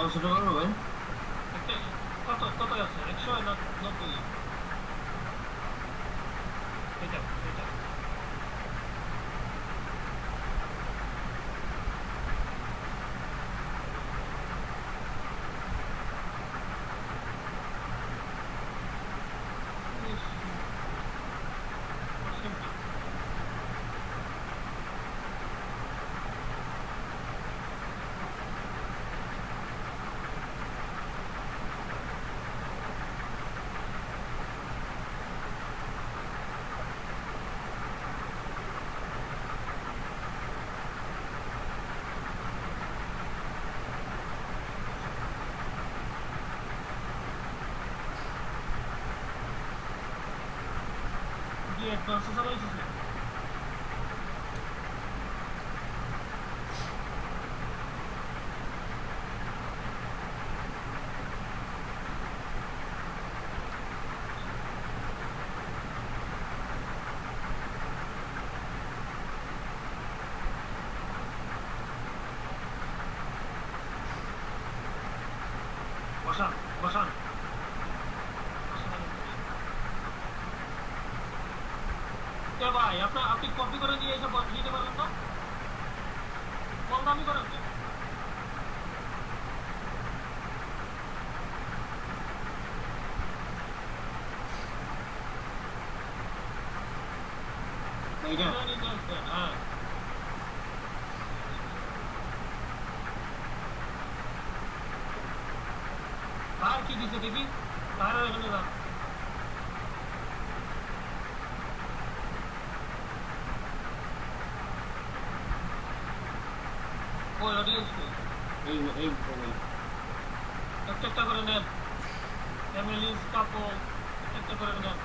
1200 টাকা হবে ভাই? কত কত আছে 100 না 90? এটা এটা দিয়ে অ্যাডভান্স চালাইছিস না? বসান বসান ভাই আপনি কপি করে নিয়ে এসে দিতে পারেন তো, কম দামি করেন তো। হ্যাঁ আর কি দিছে দেখি, তার এখানে যান। ওই অডিয়েন্স এই একটা করে নেন, ফ্যামিলিজ কাপল একটা করে নেন।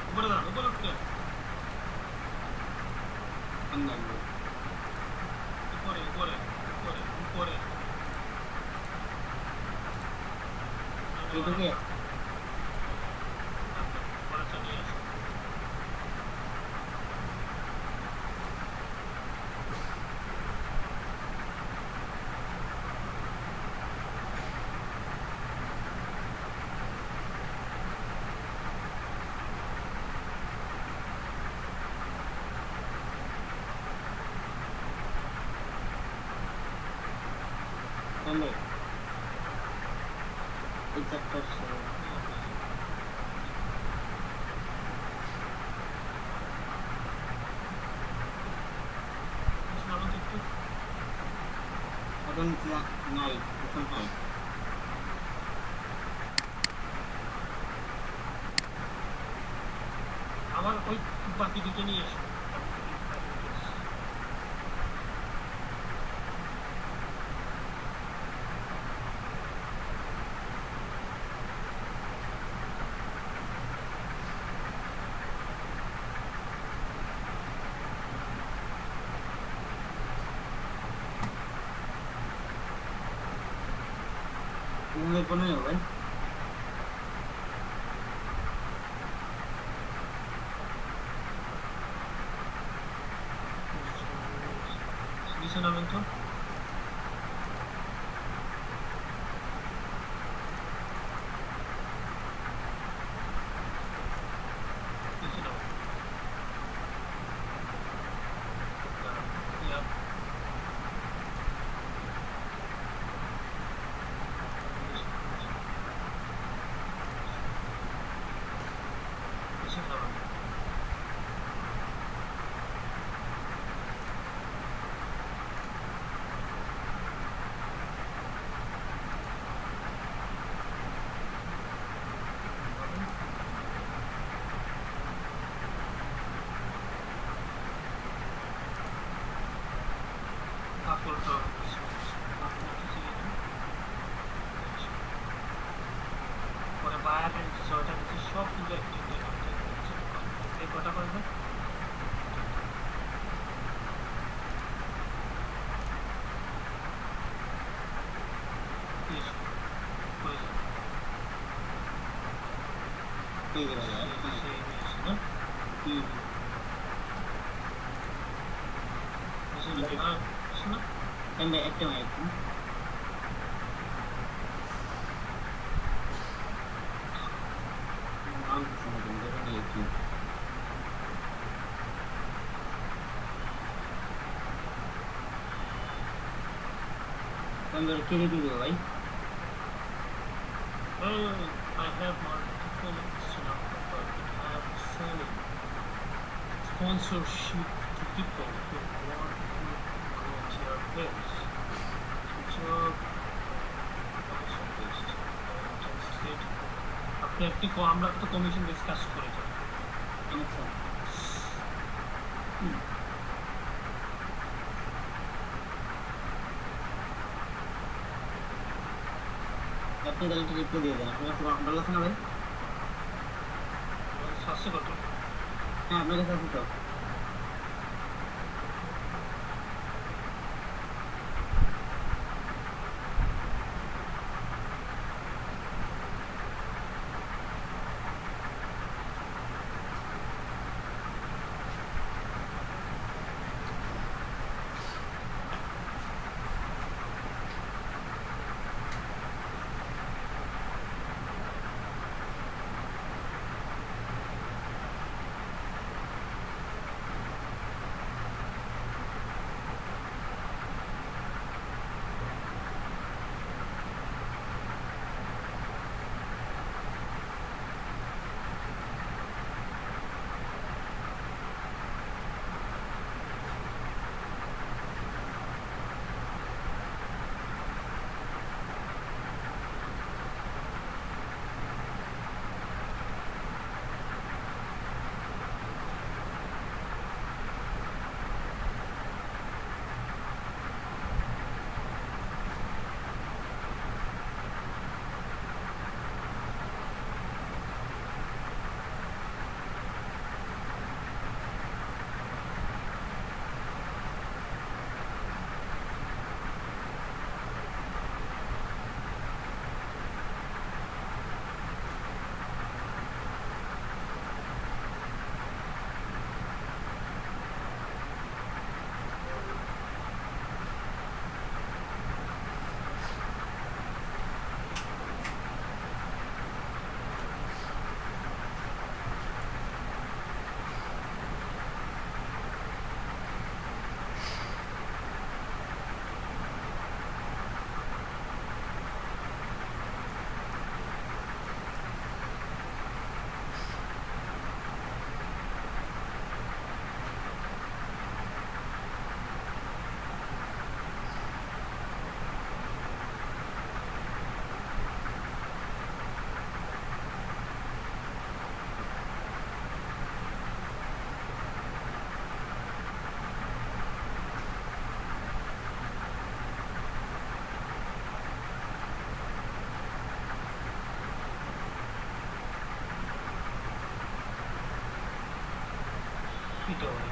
উপরে যান, উপরে উঠতে উপরে উপরে উপরে উপরে এটাকে এই চারটা এখন নাই, এখন হয় আমার ওই বাকি দুটো নিয়ে এসো। কোনো ভাই নিচে নামেন তো। দিয়ে দেবে ভাই না হুম শোনা একটা মাইক নাম শোনা কিন্তু নিয়েছি আমি কি রিভিউ দেবো ভাই I have multiple Instagram but have selling sponsorship to people who want to grow their page. Job commission based. আপনি একটি আমরা তো কমিশন ডিসকাস করেছি আচ্ছা আপনি তাহলে একটু রিপ্লাই দিয়ে দেন আপনার কাছে ভালো লাগছে না ভাই সাতশো কত হ্যাঁ আপনার কাছে আছে তো Peter.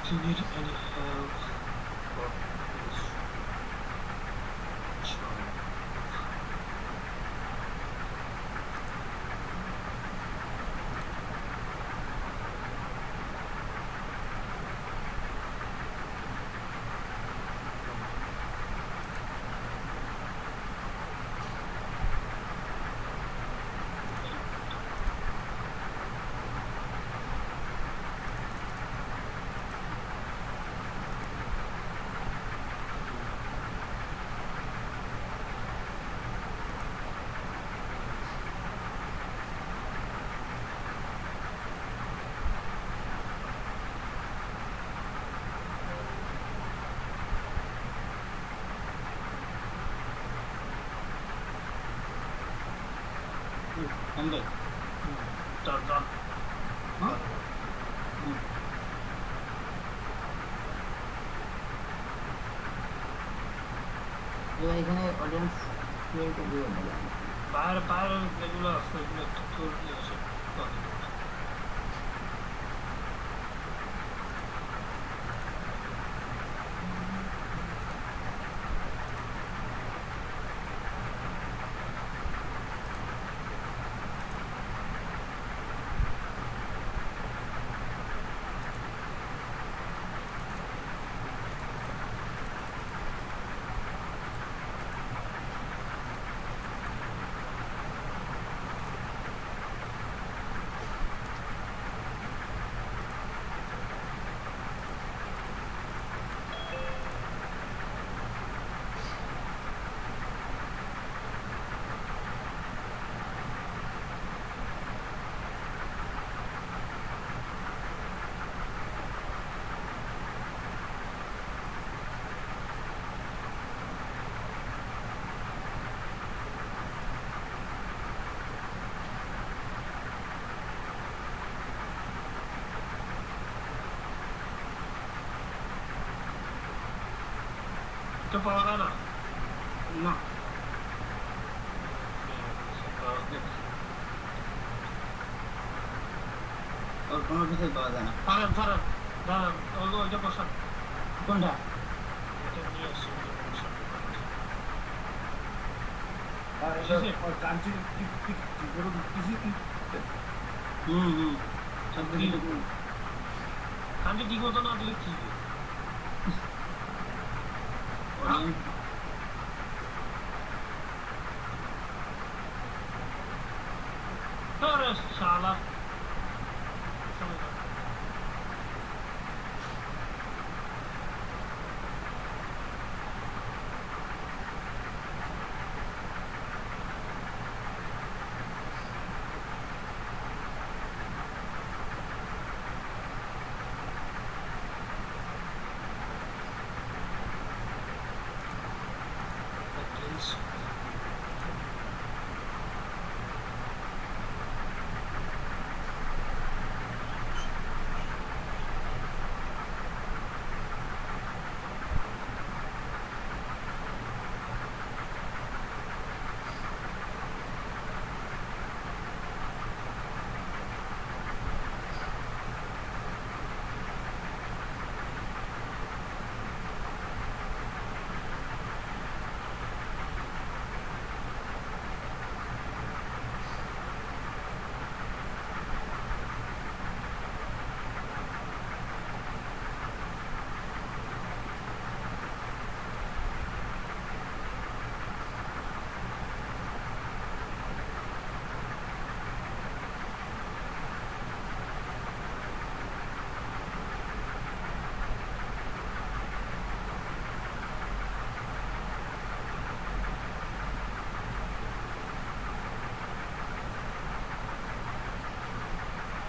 Do you need any help or this child? কমবে ডান ডান হ্যাঁ এবার এখানে অডিয়েন্স ক্রিয়েট দিয়ে দিলাম বাইরে বাইরে যেগুলো আছে ওগুলো একটু করে দিয়ে এসে তো পাওয়া যায় না না ওর কোনো কিছুই পাওয়া যায় না ফারান ফারান দাঁড়ান ওইটা বসান কোনটা এটা নিয়ে আসছি বসান সব কিছু কান্ট্রি ঠিক মতো না দিলে কি আরে শালা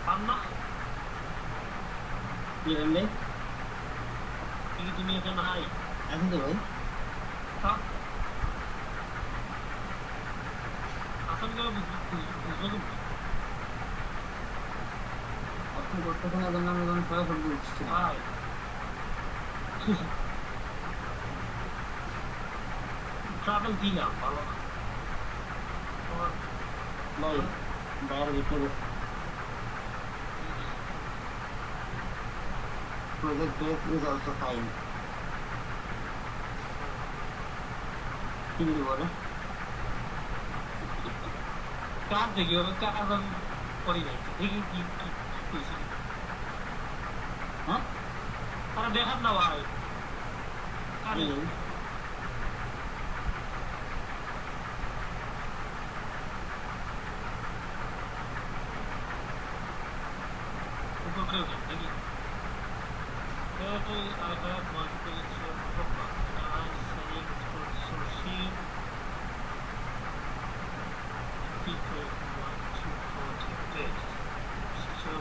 পান্না কি বললে কি তুমি এখানে নাই এখন তো ভাই হ্যাঁ আসলে বুঝবো তুমি আপনি করতেছেন এর জন্য আমি যখন ফলাফল বলছি ভাই ট্রাভেল দিলাম ভালো না তোমার ভাই বাইরে ভিতরে project base is also fine কি বলে কাজ দেখি ওর কাজ আমি করি নাই দেখি কি কি কইছি হ্যাঁ আরে দেখান না ভাই আরে উপরে দেখি Currently, I have multiple settings for sourcing. People want to protect it. So,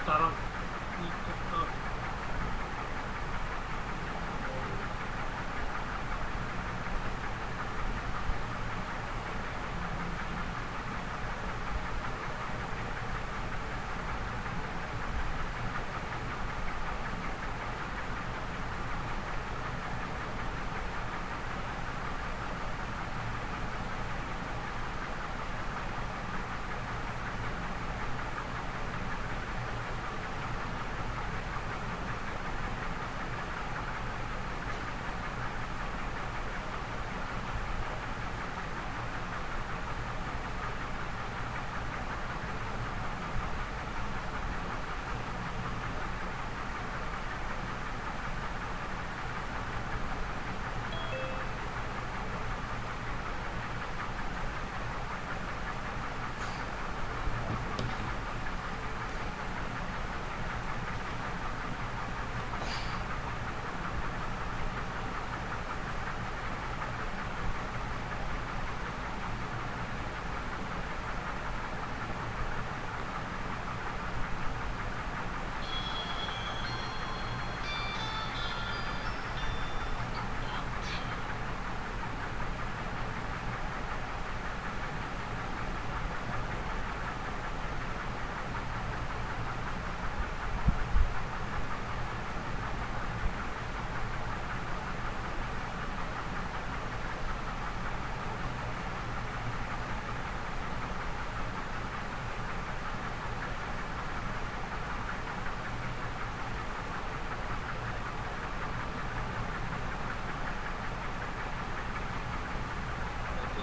দাঁড়ান কি করতে হবে?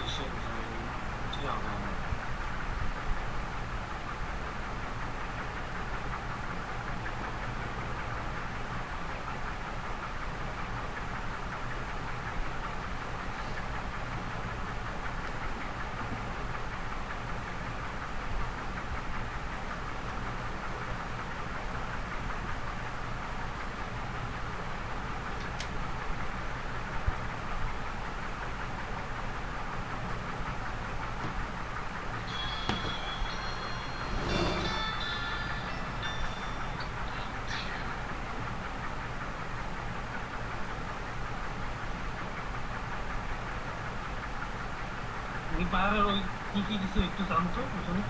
现在这样啊。你পাহাড়ের ওই কি কি কিছু একটু জানতো ওখানে?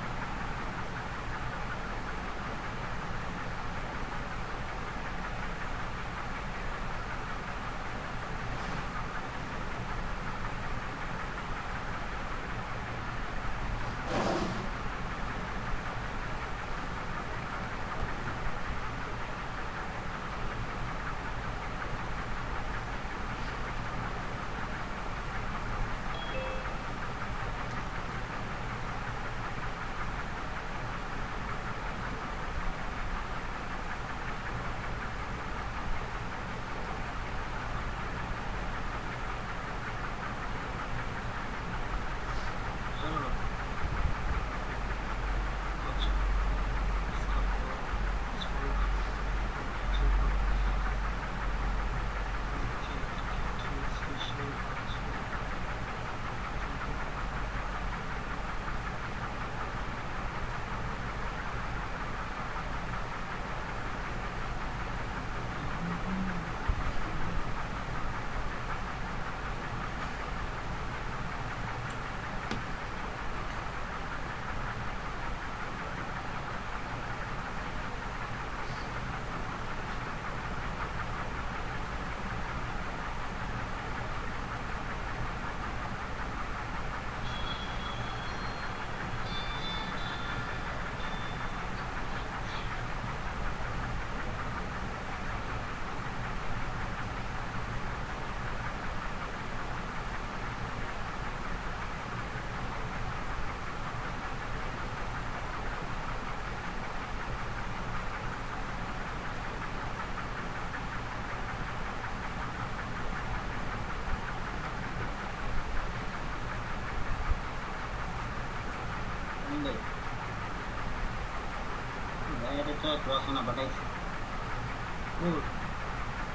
একটা রসনা পাঠাইছে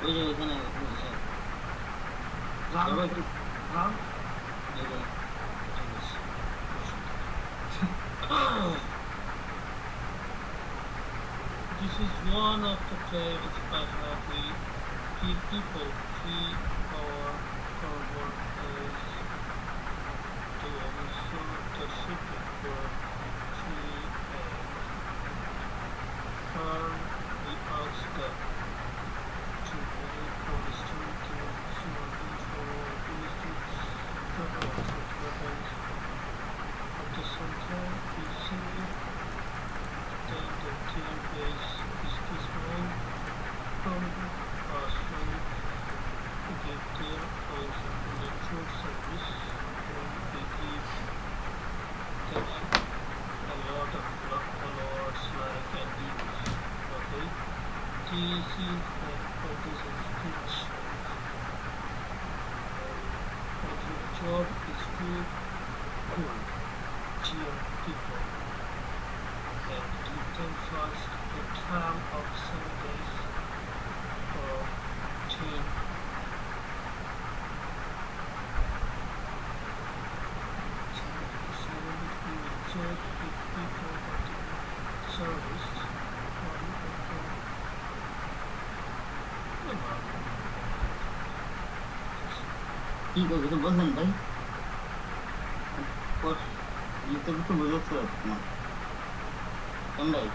ওই যে ওইখানে রাম একটু Ram this is one of the claims I have. We give people free power forward as to also the shipping for free and we ask them to make policy to survey for policy government weapons at the same time we see that the team base is this one from Australia to get their also electoral service when they give them a lot of followers like news. Okay, this is speech. But your job is to cool, cheer people and give them first a term of 7 days or 10. So if you check if people got the service কি করবে তো বলছেন ভাই ইউটিউবে তো বোঝাচ্ছে তোমার কেন ভাই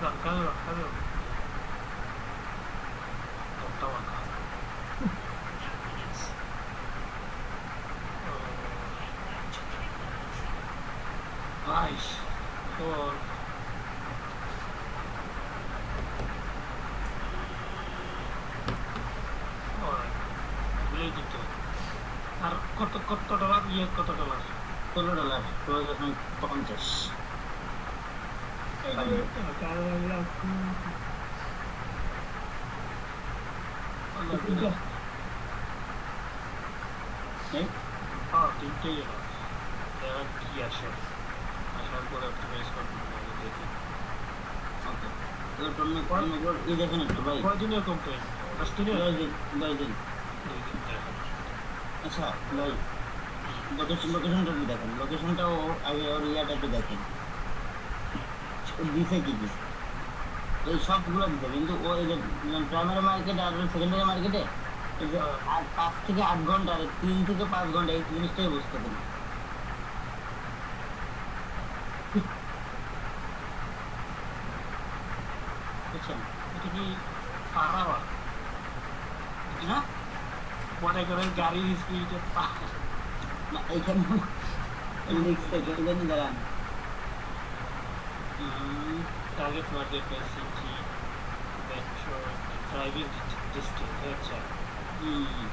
Hello. Ottawa. Nice. Cool. Alright. Really good. আর কত ডলার কত ডলার $16.50 তিনটেই কি আসে আসার পরে অপটিমাইজ করতে দেখি ওকে দেখেন একটু ভাই কয়দিনের কমপ্লেন 10 দিনের 10 দিন আচ্ছা ভাই লোকেশনটা একটু দেখেন লোকেশনটাও আগে ওর ইয়াটা একটু দেখেন দিছে কি এই সবগুলো দিতে হবে, কিন্তু ওই যে প্রাইমারি মার্কেট আর সেকেন্ডারি মার্কেটে এই যে হ্যাঁ, 5 থেকে 8 ঘন্টা আর 3 থেকে 5 ঘন্টা এই জিনিসটাই বুঝতে হবে। বুঝছেন? এটা কি পার আওয়ার? হ্যাঁ, মনে করেন গাড়ির স্পিডে না এইখানে লিখছে কেউ জানি, দাঁড়ান। Target market vice city metro driving distance. আচ্ছা, হুম,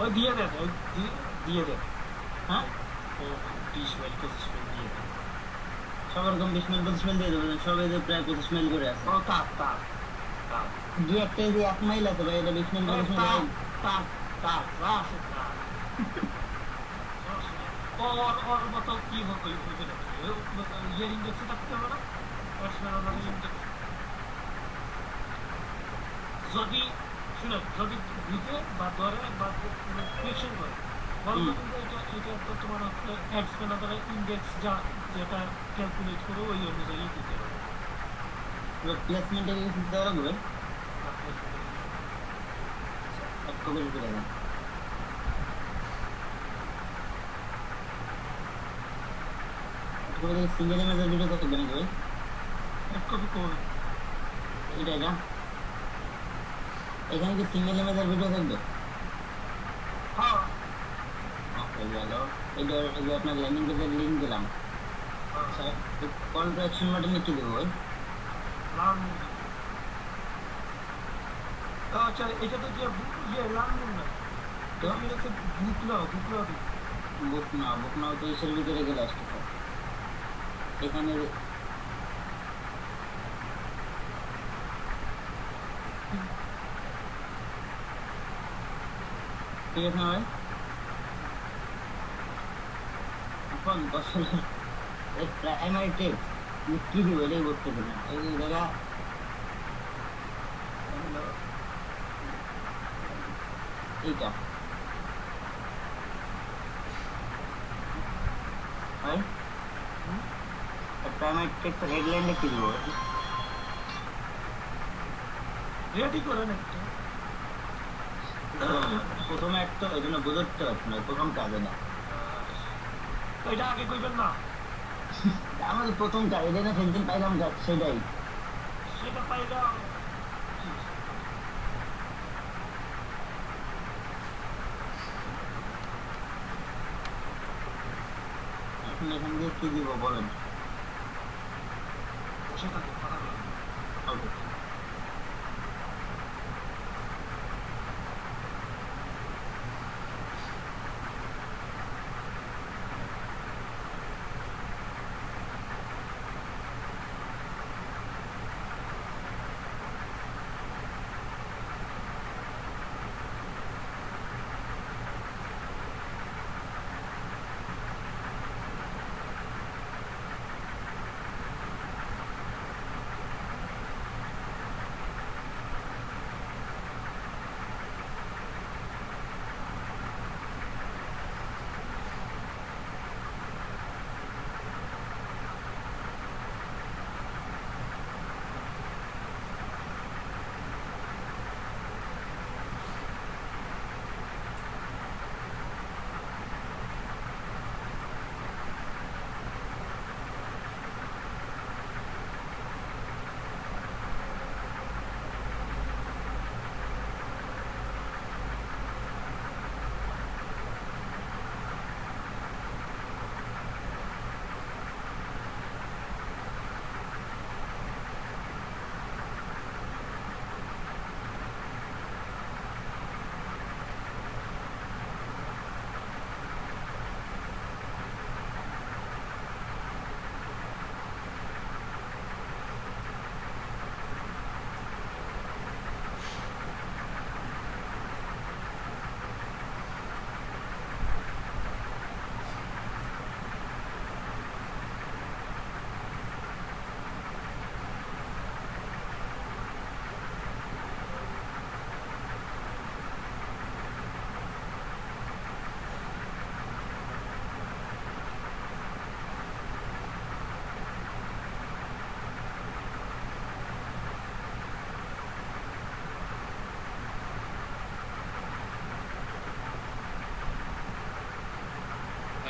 ওই দিয়ে দেন, ওই দিয়ে দেন। হ্যাঁ, ও 20 মাইল 25 মাইল দিয়ে দেন। সব রকম 20 মাইল 25 মাইল দিয়ে দেবেন, সব এই যে প্রায় 25 মাইল করে আছে। ও তার তার তার গিয়ে একটা এই যে 1 মাইল আছে ভাই, এটা 20 মাইল 25 মাইল। তার তার তার আছে তার। ওর মতো কি হইবে নাকি? ইয়ের ইন্ডেক্সে থাকতে হবে না? ইন্ডেক্স যদি শুনে, যদি বুঝে বা ধরে বা কোয়েশ্চেন করে বলবো, কিন্তু এটা তো তোমার হচ্ছে অ্যাডস ম্যানেজারের ইন্ডেক্স যা, যেটা ক্যালকুলেট করে ওই অনুযায়ী দিতে হবে। প্লেসমেন্টে কিছু দিতে হবে, এক কপি করে দেন। সিঙ্গেল ইমেজের ভিডিও কত বেড়ে যাবে? এক কপি করবে। এটা এখানে কি সিঙ্গেল ইমেজের ভিডিও থাকবে? হ্যাঁ, হয়ে গেল। এটা এই যে আপনার ল্যান্ডিং পেজের লিঙ্ক দিলাম। আচ্ছা, কল টু অ্যাকশন বাটনে কি দেবো ভাই? লার্ন। আচ্ছা, এটা তো ইয়ে লার্ন না, তো এটা হচ্ছে বুক নাও, বুক নাও দিই। বুক নাও তো ইসের ভিতরে গেলে আসতেছে এখানে। ঠিক আছে না ভাই? এখন আসলে প্রাইমারি টেক্সট কি দিব এটাই বুঝতেছি না। এই যে জায়গা হলো এইটা ভাই, প্রাইমারি টেক্সট হেডলাইনটা কি দিব? রেডি করেন একটা। প্রথমে একটা ওই জন্য বুঝতে পারছি না, প্রথম কাজে না। এটা আগে কইবেন না, আমাদের প্রথম কাজ এটা না, সেদিন পাইলাম কাজ সেটাই। সেটা পাইলে এখন এখান দিয়ে কি দিব বলেন? বসে থাকবে, কথা বলবেন। ওকে।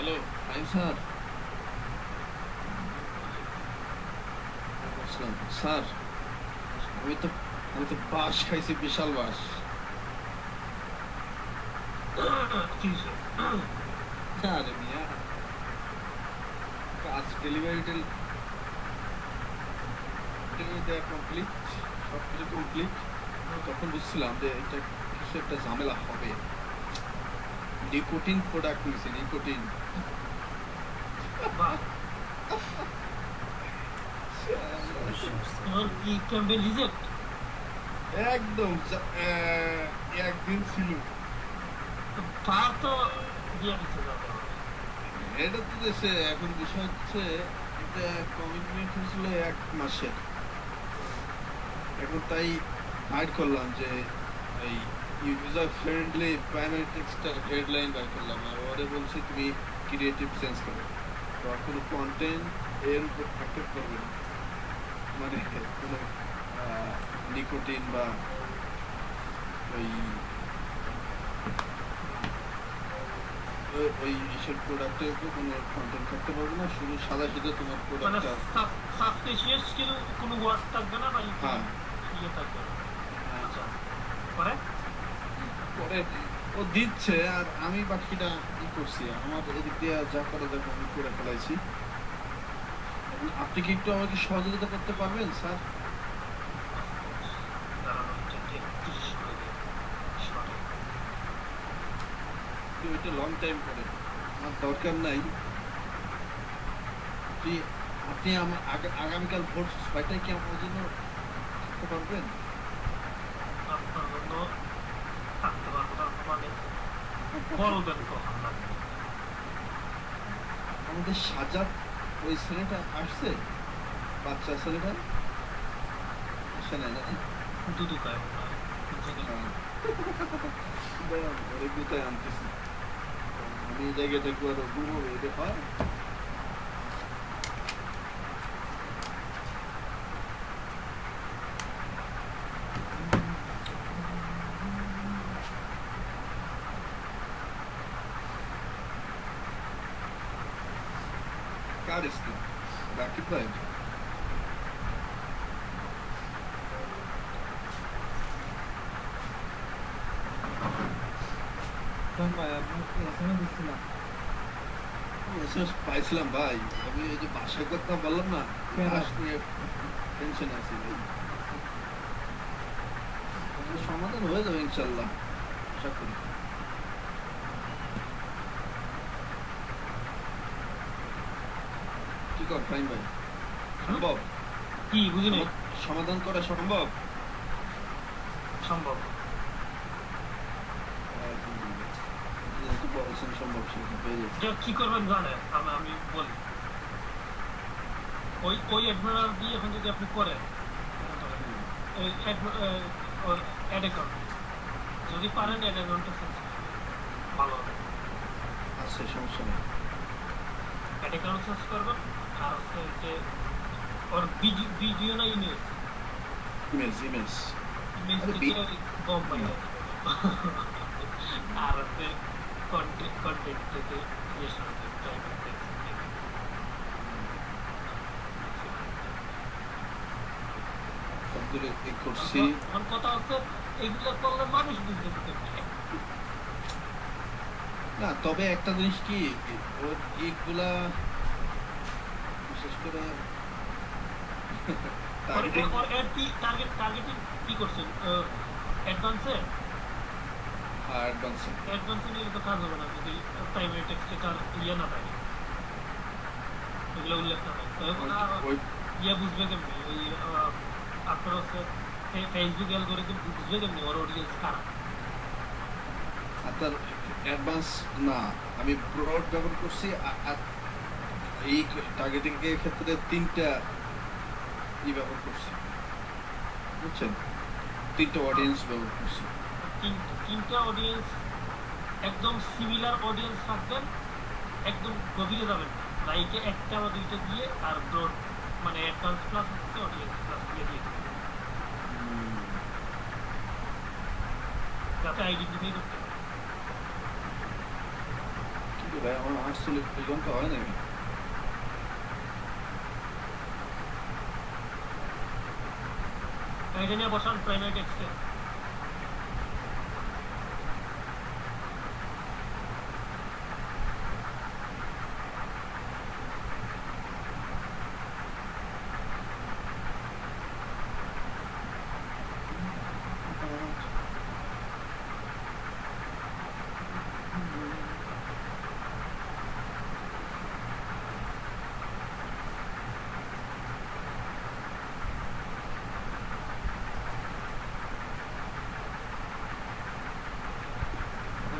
Hello fine sir. আসসালাম স্যার। আমি তো আমি তো বাস খাইছি, বিশাল বাস। কি হয়েছে? আরে মিয়া, কাজ ডেলিভারি দেওয়া কমপ্লিট, সব কিছু কমপ্লিট। তখন বুঝছিলাম যে এটা কিছু একটা ঝামেলা হবে। নিকোটিন প্রোডাক্ট নিয়েছি, নিকোটিন। বাহ, তোমার কি ক্যাম্পে রিজেক্ট? একদম একদিন ছিল। তার তো দিয়ে দিচ্ছে যাবে। এটা তো দেশে এখন বিষয় হচ্ছে, এটা কমিটমেন্ট হয়েছিল 1 মাসের। এখন তাই হাইড করলাম যে এই ইউজার ফ্রেন্ডলি প্রাইমারি টেক্সটের হেডলাইন বার করলাম, আর ওরে বলছি তুমি ক্রিয়েটিভ সেন্স করো, তো কোনো কন্টেন্ট এর উপর থাকতে পারবে না, মানে কোনো নিকোটিন বা ওই ওই এইসব প্রোডাক্টের উপর কোনো কন্টেন্ট থাকতে পারবে না, শুধু সাদা সিধে তোমার মানে প্রোডাক্টটা। সাবস্পেশিয়াস কোনো ওয়ার্ড থাকবে না বা হ্যাঁ ইয়ে থাকবে না। হ্যাঁ। আচ্ছা, পরে পরে ও দিচ্ছে আর আমি বাকিটা ই করছি, আমার এদিক দিয়ে যা করা যাবে আমি করে ফেলাইছি। এখন আপনি কি একটু আমাকে সহযোগিতা করতে পারবেন স্যার? দাঁড়ানো হচ্ছে 33 মিনিট শর্ট। তুই ওইটা লং টাইম করে, আমার দরকার নাই। আপনি আপনি আমার আগামীকাল ভোর 6টায় কি আমার জন্য থাকতে পারবেন? আপনার জন্য থাকতে পারবো না মানে বলবেন কখন লাগবে। আমাদের সাজাদ ওই ছেলেটা আসছে, বাচ্চা ছেলেটা আসে নাই নাকি? দুদু খায় মনে হয়। ওরে কোথায় আনতেছি, আমি এই জায়গাটা একটু আরো ঘুরবো, এটা হয়। কার স্ক্রিন? রাকিব ভাই। মেসেজ পাইছিলাম ভাই, আমি এই যে বাসায় কথা বললাম না, বাস নিয়ে টেনশন আছে ভাই। সমাধান হয়ে যাবে ইনশাল্লাহ, আশা করি। কি কর ফাইন ভাই, সম্ভব কি বুঝিনি? সমাধান করা সম্ভব? সম্ভব। যেহেতু বলছেন সম্ভব, সেটা পেয়ে যাবে। এটা কি করবেন জানেন? আমি বলি, ওই অ্যাডমিরাল দিয়ে এখন যদি আপনি করেন অ্যাড অ্যাকাউন্ট, যদি পারেন অ্যাড অ্যাকাউন্টটা ভালো হবে। আচ্ছা সমস্যা নেই। অ্যাড অ্যাকাউন্ট সার্চ করবেন, আর হচ্ছে যে ওর ভিডিও না ইমেজ, ইমেজ ইমেজ ইমেজ আরে থেকে কম পাইবে। আর হচ্ছে কন্টেন্ট থেকে ক্রিয়েশন সবগুলো ঠিক করছি। এখন কথা হচ্ছে এইগুলো করলে মানুষ বুঝতে পারবে। না তবে একটা জিনিস কি, ওর এইগুলা বিশেষ করে টার্গেটিং। টার্গেটিং কি করছেন অ্যাডভান্সে? অ্যাডভান্সে নিলে তো কাজ হবে না যদি প্রাইমারি টেক্সটে তার ইয়ে না থাকে, এগুলো উল্লেখ না থাকে। ইয়ে বুঝবে কেমনি ওই আপনার হচ্ছে ফেসবুক অ্যালগরিদম বুঝবে কেমনি ওর অডিয়েন্স কারা? আপনার অ্যাডভান্স না, আমি ব্রড ব্যবহার করছি। আর এই টার্গেটিং এর ক্ষেত্রে 3টা ব্যবহার করছি, বুঝছেন? 3টা অডিয়েন্স ব্যবহার করছি। তিনটা অডিয়েন্স একদম সিমিলার অডিয়েন্স রাখবেন, একদম গভীরে যাবেন না, লাইকে একটা বা দুইটা দিয়ে আর ব্রড মানে অ্যাডভান্স প্লাস হচ্ছে অডিয়েন্স প্লাস দিয়ে দিয়ে যাতে আইডেন্টিফাই করতে পারে। কিন্তু ভাই আমার 48 ঘন্টা হয় নাকি? এটা নিয়ে বসান প্রাইমারি টেক্সটে।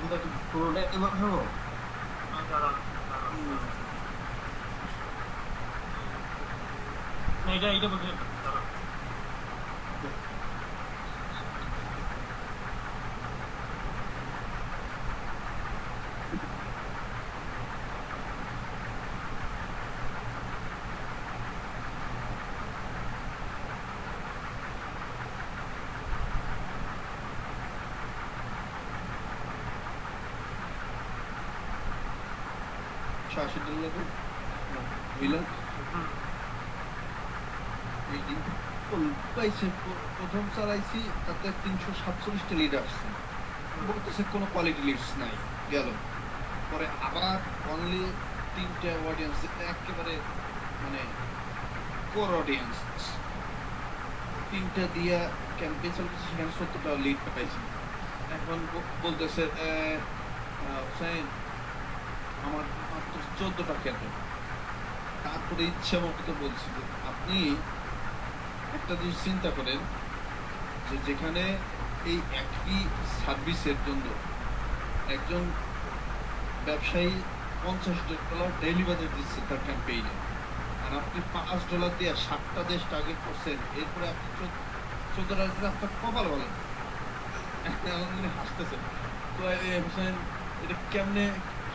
এটা কি পুরোটাই বসাবো? দাঁড়ান না, এটা বসে দাঁড়ান। $80 তো মিলান এই দিন পাইছে প্রথম চালাইছি তাতে 347টা লিড আসছে, বলতেছে কোনো কোয়ালিটি লিডস নাই, গেল পরে আবার অনলি 3টা অডিয়েন্স, একেবারে মানে কোর অডিয়েন্স 3টা দিয়া ক্যাম্পেইন চলতেছে, সেখানে 70টা লিড পাইছি। এখন বলতেছে হুসাইন আমার মাত্র 14টা কেন। তারপরে ইচ্ছা মতো বলছি যে আপনি একটা জিনিস চিন্তা করেন যে যেখানে এই একই সার্ভিসের জন্য একজন ব্যবসায়ী $50 ডেইলি বাজেট দিচ্ছে তার ক্যাম্পেইনে, আর আপনি $5 দিয়ে 7টা দেশ টার্গেট করছেন, এরপরে আপনি 14 আপনার কপাল বলেন। উনি হাসতেছেন। তো হোসেন এটা কেমনে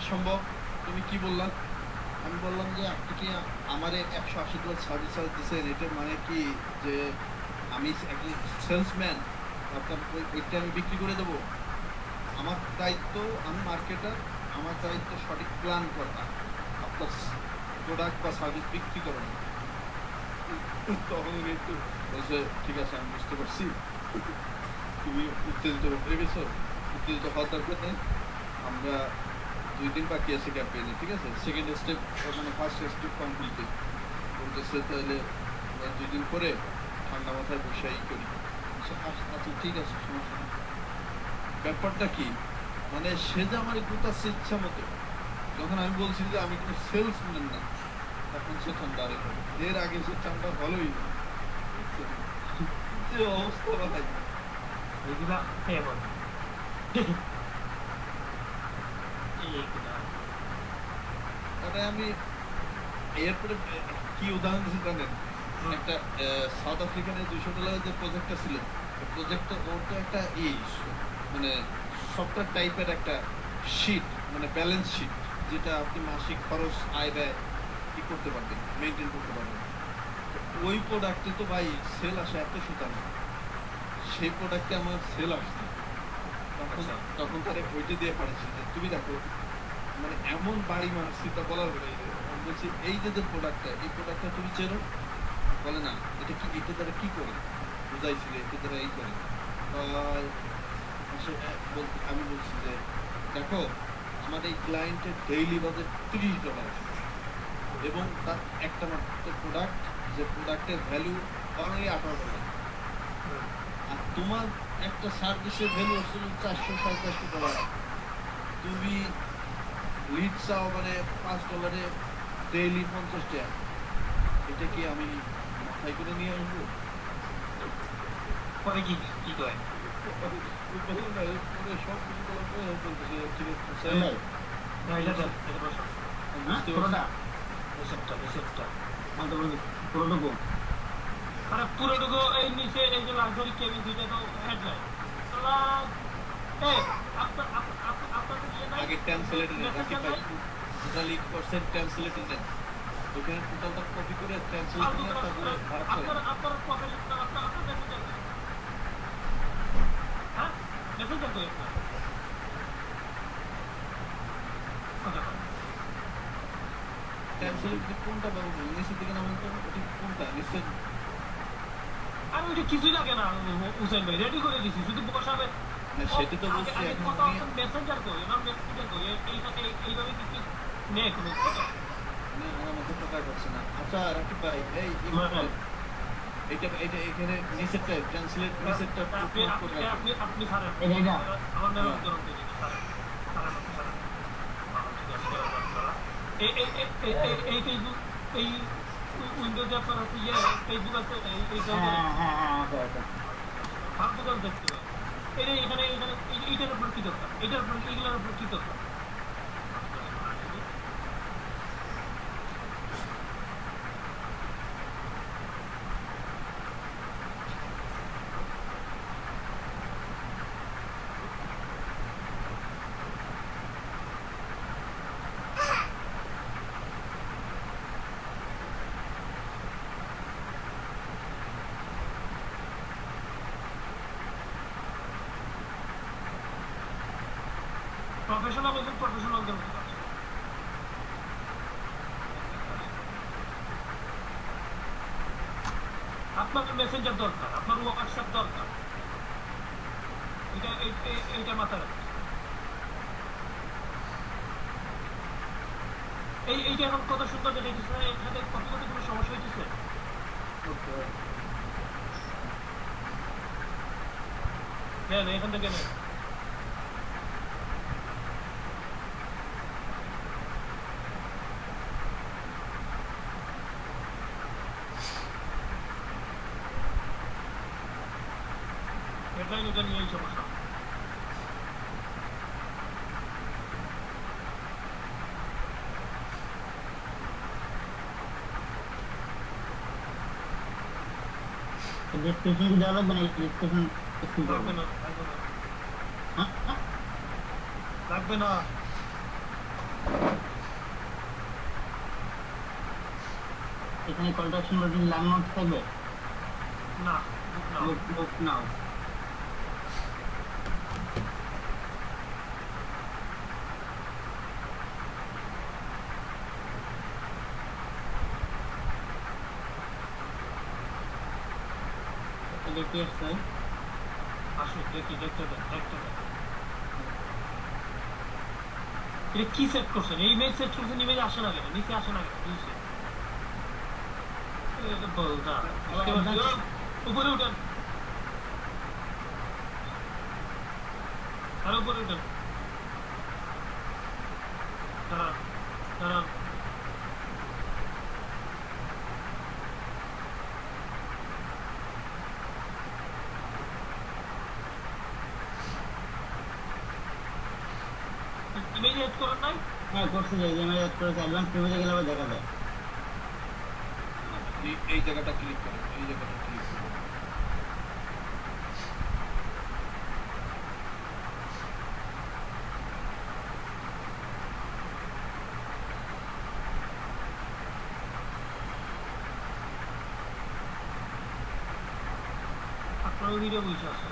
সম্ভব, তুমি কি বললাম? আমি বললাম যে আপনি কি আমার $180 সার্ভিস চার্জ দিচ্ছেন, এটার মানে কি যে আমি একজন সেলসম্যান আপনার ওইটা আমি বিক্রি করে দেবো? আমার দায়িত্ব, আমি মার্কেটার, আমার দায়িত্ব সঠিক প্ল্যান করা, আপনার প্রোডাক্ট বা সার্ভিস বিক্রি করা। তখন উনি একটু বলছে ঠিক আছে আমি বুঝতে পারছি, তুমি উত্তেজিত হয়ে গেছো, উত্তেজিত হওয়ার দরকার নেই, আমরা 2 দিন বাকি আছে ক্যাম্পেইনে, ঠিক আছে? সেকেন্ড স্টেপ মানে ফার্স্ট স্টেপ কমপ্লিটেড বলতেছে, তাহলে 2 দিন পরে ঠান্ডা মাথায় বসে করি। আচ্ছা ঠিক আছে, সমস্যা নেই। ব্যাপারটা কি, মানে সে যে আমার গুতাচ্ছে ইচ্ছা মতো, যখন আমি বলছি যে আমি কোনো সেলসম্যান না, তখন সে ঠান্ডা আরে করে। এর আগে সে ঠান্ডা ভালোই না, যে অবস্থা ভাই এগুলা কেমন এইগুলা মানে আমি এরপরে কি উদাহরণ দিচ্ছি জানেন? একটা সাউথ আফ্রিকানের $200 যে প্রজেক্টটা ছিল, প্রজেক্টটা ওর তো একটা মানে সফটওয়্যার টাইপের একটা শিট, মানে ব্যালেন্স শিট, যেটা আপনি মাসিক খরচ আয় ব্যয় কি করতে পারবেন, মেনটেন করতে পারবেন। তো ওই প্রোডাক্টে তো ভাই সেল আসে 100 সেই প্রোডাক্টে আমার সেল আসছে, তখন তখন তারা ওইটা দিয়ে পাঠাচ্ছি যে তুমি দেখো, মানে এমন বাড়ি মারছি তা বলার বলে। আমি বলছি এই যে প্রোডাক্টটা, এই প্রোডাক্টটা তুমি চেনো? বলে না, এটা কি, এটা দ্বারা কি করে বুঝাইছিলে, এটা দ্বারা এই করে। আমি বলছি যে দেখো আমার এই ক্লায়েন্টের ডেইলি বাজেট $30 এবং তার একটা মাত্র প্রোডাক্ট, যে প্রোডাক্টের ভ্যালু অনলি $18, আর তোমার একটা সার্ভিসের ভ্যালু হচ্ছে $400-450। তুমি লিড চাও মানে $5 ডেইলি 50 টাকা, এটা কি আমি মাথায় করে নিয়ে আসবো? পরে কি কি করে সব কিছু বলার পরে বলতেছে ঠিক আছে ভাই, না, এটা দেন, এটা বসান। বুঝতে পুরোটা রিসেপ্টটা আমাদের পুরোটুকু আরে পুরোটুকু এই নিচে এই যে লাক্সারি কেবিন, দুইটা তো হেডলাইন। আপনাদের ইয়ে নাই? আগে ট্রান্সলেটর মেসেঞ্জার নাই? যেটা লিড করছেন ট্রান্সলেটর দেন, ওখানে টোটালটা কপি করে আর ট্রান্সলেটর দুটো তারপরে ভাগ করেন। আপনার প্রফেশন আপনার মেসেঞ্জার নাই? হ্যাঁ মেসেঞ্জার কই আপনার? কথা বলেন। ট্রান্সলেট কোনটা পাবো? নিচের দিকে নামান তো, ওটা কোনটা নিচের? আমি ওইটা কিছুই লাগে না হুসেন ভাই, রেডি করে দিছি, শুধু বসাবে। না সেটা তো বুঝছি, আগে এখন কথা আমি মেসেঞ্জার কই, এবার মেসেঞ্জার কই, এইটাকে এইভাবে কি নেই কোনো কথা। না আমার মাথা প্রকাশ হচ্ছে না। আচ্ছা রাকিব ভাই, এই বলেন। এটা এটা এখানে নিচেরটা ট্রান্সলেট নিচেরটা আপনি নোট আপনি করে রাখেন। আপনি আপনি ছাড়েন, এটা এটা আমার নাম উত্তরণ দিন, ছাড়েন ছাড়েন আপনি ছাড়েন। ঠিক আছে, আপনারা এই ফেসবুক, এই উইন্ডোজে আপনার হচ্ছে ইয়ে ফেসবুক আছে, এইটা হ্যাঁ আছে আছে। ফালতু কাজ দেখতে পাবেন। এটা এখানে এখানে এইটার উপর কি দরকার, এইটার উপর এইগুলোর উপর কি দরকার? প্রফেশনাল বলতে প্রফেশনালদের মতো কাজ। আপনার মেসেঞ্জার দরকার, আপনার হোয়াটসঅ্যাপ দরকার, এইটা মাথায় রাখবেন। এইটা এখন কত সুন্দর দেখেছে, এখানে কত কত কোনো সমস্যা হইতেছে। নেন এখান থেকে নেন। হেডলাইন এটা নিয়েই সমস্যা। ডিসক্রিপশন কি দেওয়া লাগবে না? ডিসক্রিপশন কি লাগবে করবে? না, লাগবে না, হ্যাঁ লাগবে না। এখানে call to action button line note থাকবে। না, না। লুক নাও। এটা কি আসছে? আসুন দেখি, দেখতে দেন, দেখতে দেন। এটা কি সেট করছেন? এই ইমেজ সেট করছেন, ইমেজ আসে না কেন, নিচে আসে না কেন, নিচে এটা বলটা উপরে উঠেন, আর উপরে উঠেন, দাঁড়ান দাঁড়ান। ইমেজ এড করেন নাই? হ্যাঁ করছি, যে ইমেল এড করেছে। অ্যাডভান্স প্রিভিউতে গেলে আবার দেখা যায়। এই জায়গাটা ক্লিক করেন, এই জায়গাটা ক্লিক করেন। আপনার ভিডিও বুঝে আছে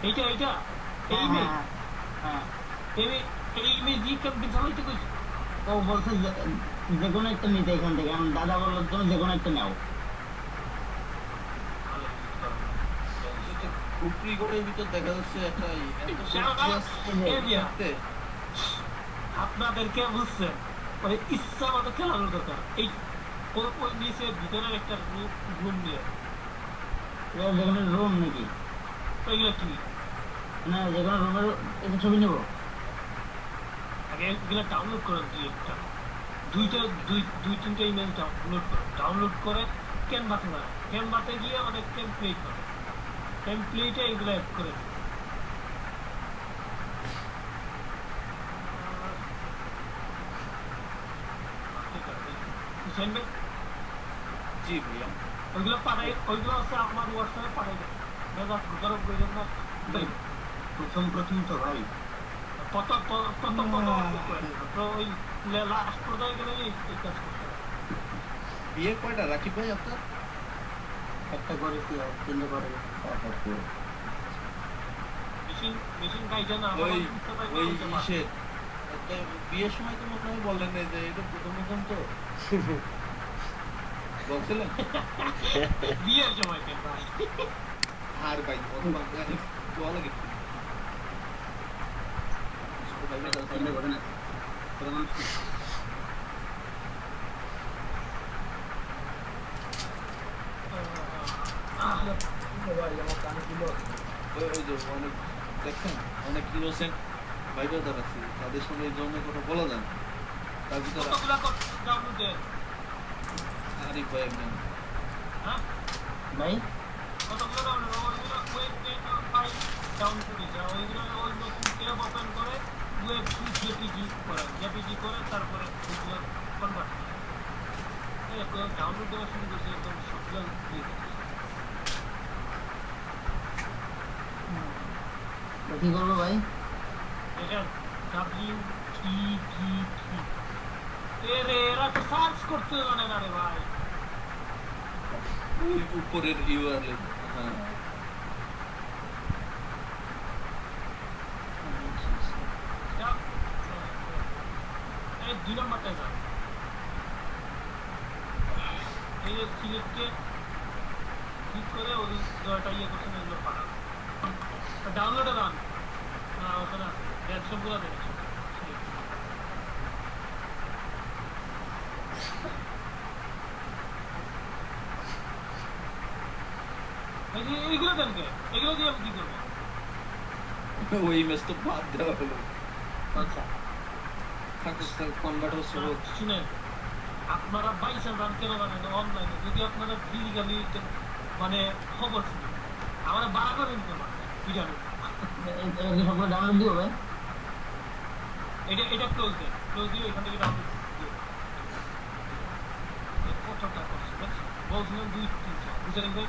এইটা এইটা এই হ্যাঁ ইমেজ, হ্যাঁ এই ইমেজ দিয়ে ক্যাম্পেইন চালাইতে কইছে। ও বলছে যে কোনো একটা নিতে এখান থেকে। এখন দাদা বললো তুমি যে কোনো একটা নাও। এটা উপরি ঘরের ভিতর দেখা যাচ্ছে একটা এত দেখতে। আপনাদেরকে বুঝছেন মানে ইচ্ছা মতো খেলানোর দরকার। এই ওই নিচে ভিতরের একটা রুম নিয়ে এটা যে কোনো রুম নাকি? ওইগুলো কি না, যে কোনো রুমের একটা ছবি নেবো। আগে এগুলো ডাউনলোড করেন, দুই তিনটা ইমেজ ডাউনলোড করে ক্যানভাতে যান, ক্যানভাতে গিয়ে অনেক টেমপ্লেট করে, টেমপ্লেটে এগুলো অ্যাড করে দিন। হুসেন ভাই জি ভাইয়া, ওইগুলো পাঠাই, ওইগুলো হচ্ছে আমার হোয়াটসঅ্যাপে পাঠাই দেন। মেজাজ গরম করে দেন না ভাই প্রথম তো ভাই কত ওই লাস্ট পর্যায়ে গেলে এই কাজ করতে হবে। বিয়ে কয়টা রাকিব ভাই আপনার? একটা করেছি আর তিনটে করে মেশিন মেশিন গাইডে না ওই ওই ইসের তো বিয়ের সময় তো মনে হয় বলেন নাই যে এটা প্রথম তো বলছিলেন বিয়ের সময় কেন ভাই? আর ভাই অথবা বলা গেছে সাইডে ঘটে না পুরো মানুষ ওই যে অনেক দেখছেন অনেক ইনোসেন্ট ভাই ব্রাদার আছে তাদের সঙ্গে এই ধরনের কথা বলা যায় না তার ভিতরে কতগুলা ডাউনলোড দেন? আরিফ ভাই একজন হ্যাঁ, ভাই কতগুলো ডাউনলোড? ওইগুলো ওয়েব ফাইল ডাউনলোড করেছে, ওইগুলো ওই নতুন ট্যাব ওপেন করে ওয়েব জেপিজি করে তারপরে ওইগুলো কনভার্ট করে ডাউনলোড দেওয়া শুরু করছে, একদম সবগুলো দিয়ে দিচ্ছে। তো কি করবো ভাই? এটা WTTT এরা তো সার্চ করতে জানে না রে ভাই। ওই উপরের ইউআরএল হ্যাঁ এই 2 নম্বরটা যান, এই যে সিলেক্টে ক্লিক করে ওই জয়টা ইয়ে করছেন, এগুলো পাঠান। ডাউনলোডে যান, না ওখানে আছে রিয়াকশন গুলো দেখেন। এইগুলো দেন কে? এগুলো দিয়ে আমি কি করবো? ওই ইমেজ তো বাদ দেওয়া হলো আচ্ছা কনভার্ট হচ্ছে হোক শুনেন, আপনারা বাইসেন রান কেন জানেন অনলাইনে? যদি আপনারা ফিজিক্যালি মানে খবর শুনেন, আমরা বাড়া করেন কেন ভিডিও? কি সবগুলো ডাউনলোড দিব ভাই? এটা ক্লোজ দেন, ক্লোজ দিয়ে এখান থেকে ডাউনলোড দিয়ে কত টাকা করছে বলছিলেন 2-3 বুঝলেন ভাই?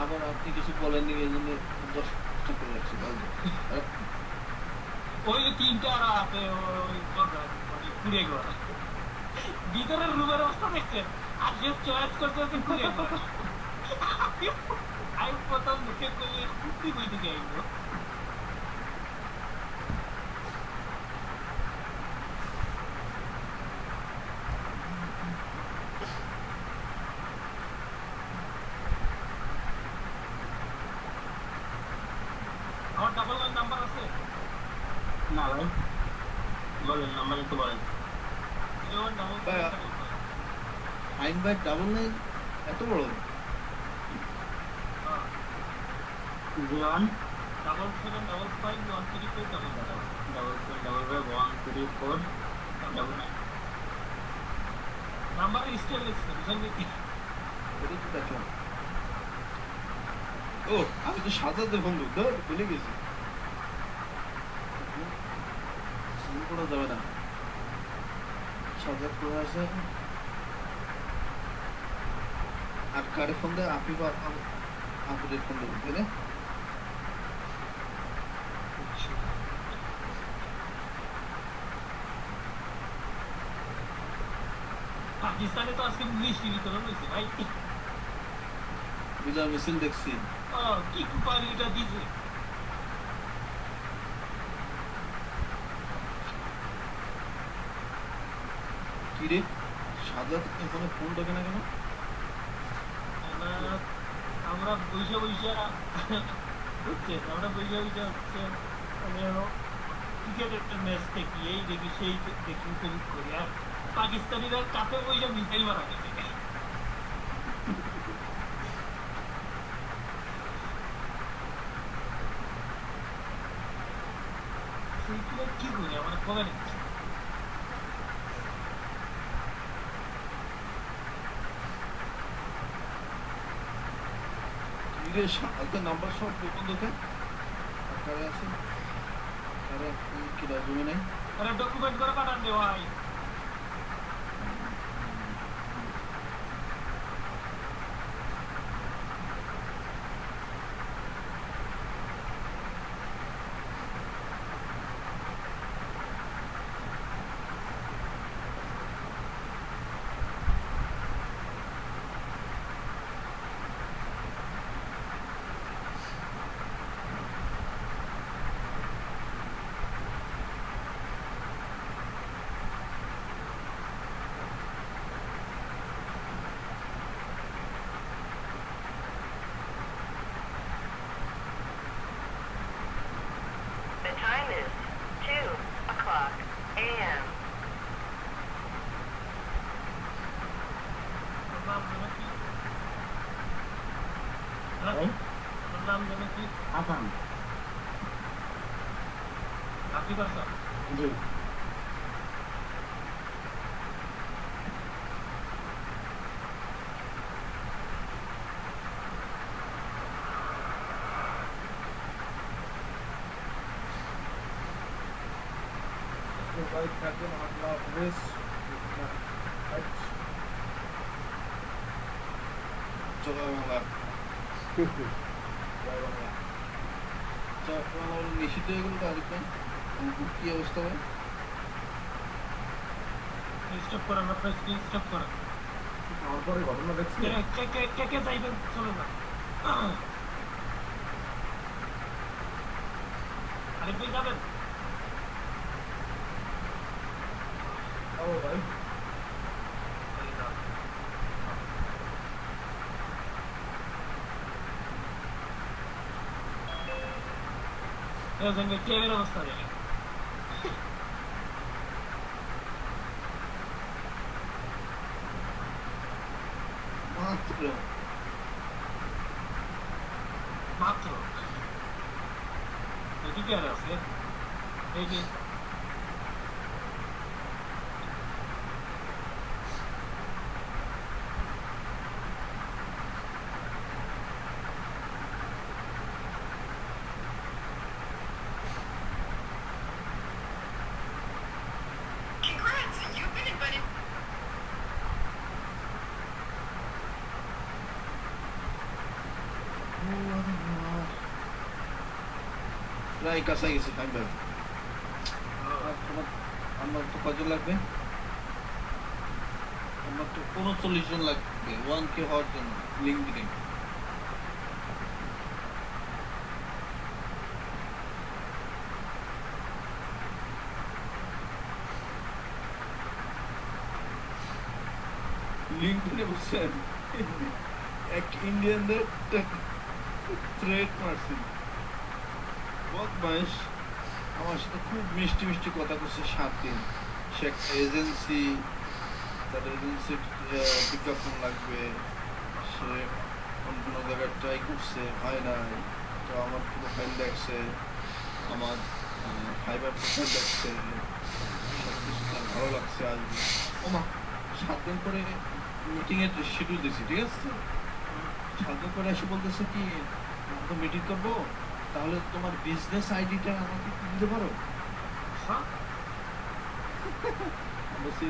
আবার আপনি কিছু বলেননি এই জন্য 10 করে রাখছি ওই যে 3টা আর আছে ওই মানে পুড়ে গেল ভিতরের রুমের অবস্থা দেখছেন, আর যে চয়েস করতে পুড়ে গেল। আমি প্রথম মুখে কইলে কুটি কই থেকে আইলো। আমার ডাবল লাইন নাম্বার আছে না ভাই বলেন নাম্বার একটু বলেন। 01 ডাবল আইন বাই ডাবল নাইন এত বড় 01 7755134 নাম্বার স্টেল লিখছে বুঝলেন কি? এটা তো দেখলাম ও আমি তো সাজাতে বন্ধু ধর ভুলে গেছি শুরু করা যাবে না সাজাত করে আছে আর কারে ফোন দেয় আপনি বা আপুদের ফোন দেবেন তাই না পাকিস্তানে তো আজকে মিষ্টি বিতরণ হয়েছে ভাই। বিজয় মিছিল দেখছি কি কুপারিটা দিছে। কিরে সাজাত এখানে ফোন ঢোকে না কেন আমরা বৈশা বুঝছেন, আমরা বৈশা হচ্ছে মানে ক্রিকেট একটা ম্যাচ দেখি, এই দেখি সেই দেখি উপভোগ করি, আর পাকিস্তানিরা কাছে বৈশা মিসাইল মারা গেছে। সেইগুলো কি করি আমার কবে নাকি কিরে সাজাতের নাম্বার সব বন্ধ কেন কারে আছে কারে কি রাজুমি নাই আরে ডকুমেন্ট করে পাঠান দে ভাই। o'clock a.m. ওর নাম যেন কি? হ্যাঁ? ভাই ওর নাম যেন কি? হাসান আকিব হাসান। জি ভাই থাকেন, আল্লাহ হাফেজ। জয় বাংলা। জয় বাংলা। জয় বাংলা নিষিদ্ধ হয়ে গেল তো আরেকবার। কি অবস্থা ভাই? স্টপ করেন, আপনার স্ক্রিন স্টপ করেন। আমার পরে ঘটনা দেখছি। কে যাইবেন চলে না। আরেক ভাই যাবেন? ও ভাই ট্রেনের অবস্থা দেখেন। মাত্র মাত্র এদিকে আর আছে এই যে Congrats, you've been invited. প্রায় কাছাই গেছি ফাইন ভাই। আমার তো কজন লাগবে? আমার তো 39 জন লাগবে 1K হওয়ার জন্য। লিঙ্ক দিন। লিঙ্ক দিনে বুঝছেন এক ইন্ডিয়ানদের থ্রেট মারছি। বদমাইশ আমার সাথে খুব মিষ্টি মিষ্টি কথা বলছে 7 দিন। সে একটা এজেন্সি, তার এজেন্সির বিজ্ঞাপন লাগবে, সে অন্য জায়গায় ট্রাই করছে, হয় নাই। তো আমার প্রোফাইল দেখছে, আমার ফাইবার প্রোফাইল দেখছে, সব কিছু তার ভালো লাগছে। আসবে ওমা 7 দিন পরে মিটিংয়ের শিডিউল দিছি, ঠিক আছে? 7 দিন পরে এসে বলতেছে কি আমরা মিটিং করবো, তাহলে তোমার বিজনেস আইডিটা আমাকে একটু দিতে পারো? বলছি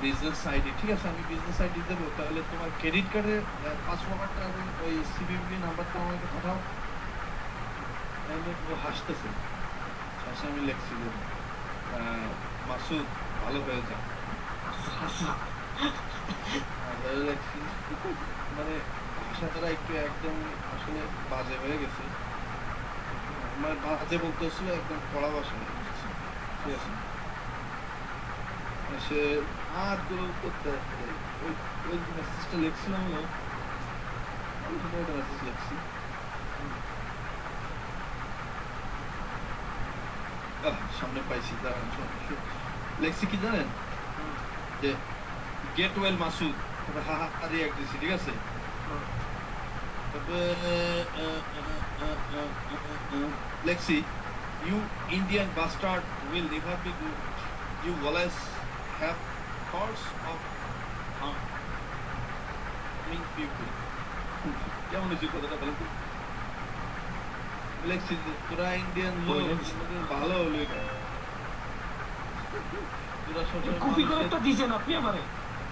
বিজনেস আইডি, ঠিক আছে আমি বিজনেস আইডি দেবো, তাহলে তোমার ক্রেডিট কার্ডের 5 নাম্বারটা এবং ওই সিবিবি নাম্বারটা আমাকে পাঠাও। ও হাসতেছে, হাসে আমি লিখছি যে মাসুদ ভালো হয়ে যায়। লিখছি মানে ভাষাটা একটু একদম আসলে বাজে হয়ে গেছে। আমার বাজে বলতে হচ্ছিল, একদম কড়া ভাষা হয়ে গেছে, ঠিক আছে? সে আর গুলো করতে ওই ওই মেসেজটা লিখছিলাম, মেসেজ লিখছি। সামনে পাইছি, লেখছি কি জানেন, যে গেট ওয়েল মাসুদ, হা হা দিয়ে এক দিছি, ঠিক আছে? লেখছি you Indian bastard will never be good, you always have thoughts of harming people. কেমন হয়েছে কথাটা বলেন তো? লেখছি যে তোরা ইন্ডিয়ান লোক ভালো হলো, তোরা কপি করে একটা দিয়েছেন আপনি আমারে।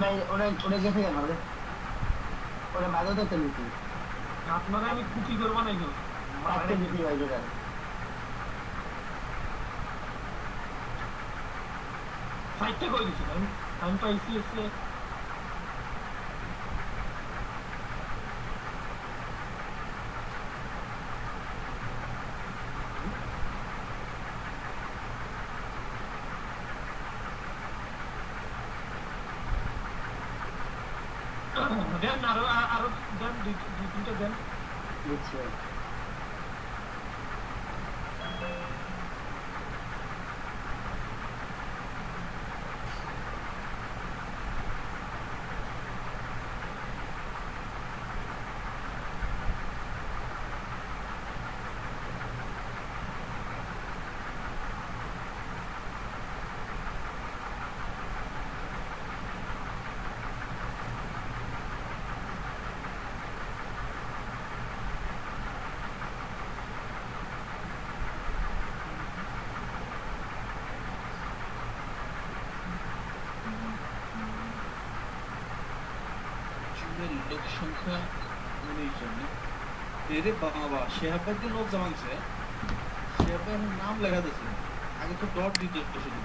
ভাই ওরা ওরা গেছে কেন রে? ওরা বাধা তো নিচ্ছি আপনারা আমি কপি করবো না এগুলো রাখতে দিচ্ছি ভাই যেটা সাইডটা করে দিচ্ছি আমি পাইছি এসে দেন, আরো দেন, দুই তিনটা দেন। দিচ্ছি ভাই। আমাদের লোক সংখ্যা 19 জন না? এরে বাবা, শেহাবের যে লোক জমাইছে, শেহাবের নাম লেখা দিয়েছে, আগে তো ডট দিতে হতো শুধু।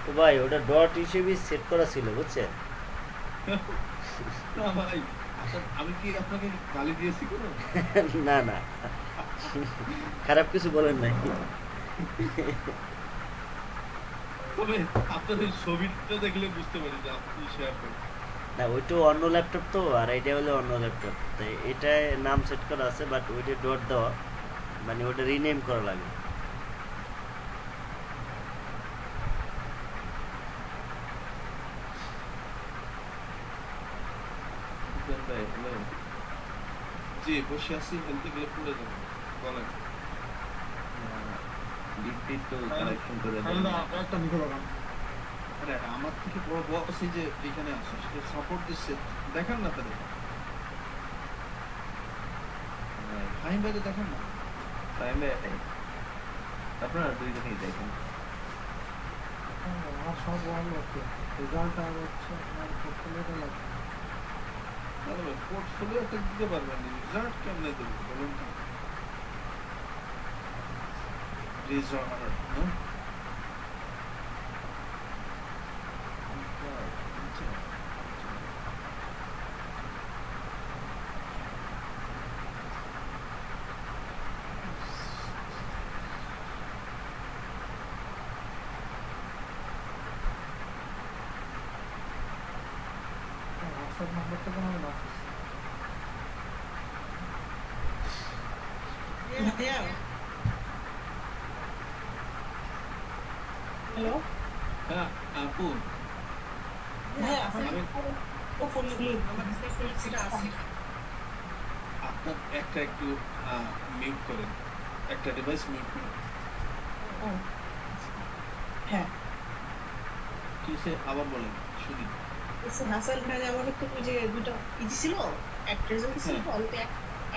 তো ভাই ওটা ডট হিসেবে সেট করা ছিল বুঝছেন। না ভাই, আসলে আমি কি আপনাকে গালি দিয়েছি কোনো? না না, খারাপ কিছু বলেন নাই। তবে আপনার ওই ছবিটা দেখলে বুঝতে পারি যে আপনি শেহাবের। না ওইটা অন্য ল্যাপটপ তো, আর এটা হলো অন্য ল্যাপটপ, তাই এটায় নাম সেট করা আছে, বাট ওইটা ডট দেওয়া মানে ওটা রিনেম করা লাগে। জি, বসে আছি, হেলতে গেলে পড়ে যাবো। বলেন। একটা দিতে দেখান। আরে আমার থেকে বড় বস এই যে এখানে আসে, সে সাপোর্ট দিচ্ছে, দেখেন না তাদের। ফাহিম ভাইকে দেখেন না। আপনারা দুইজনেই দেখেন। আমার সব ভালো আছে, রেজাল্ট আর হচ্ছে আপনার পোর্টফোলিওটা লাগবে। আরে ভাই, পোর্টফোলিও একটা দিতে পারবেন, রেজাল্ট কেমনে দেবো বলুন তো? রেজাল্ট, হ্যাঁ? হোয়াটসঅ্যাপ নাম্বারটা বানাবেন অফিস। হ্যালো, হ্যাঁ, আপু, হ্যাঁ আমি- আমার ডিসপ্লেটা আছে। আপনার একটা একটু মিউট করেন, একটা ডিভাইস মিউট করেন। হ্যাঁ, কিসে আবার বলেন, শুনি। হাসান ভাই আমার তো ওই যে দুটো ইজি ছিল, এক রেজাল্ট ছিল, হ্যাঁ। আমি তো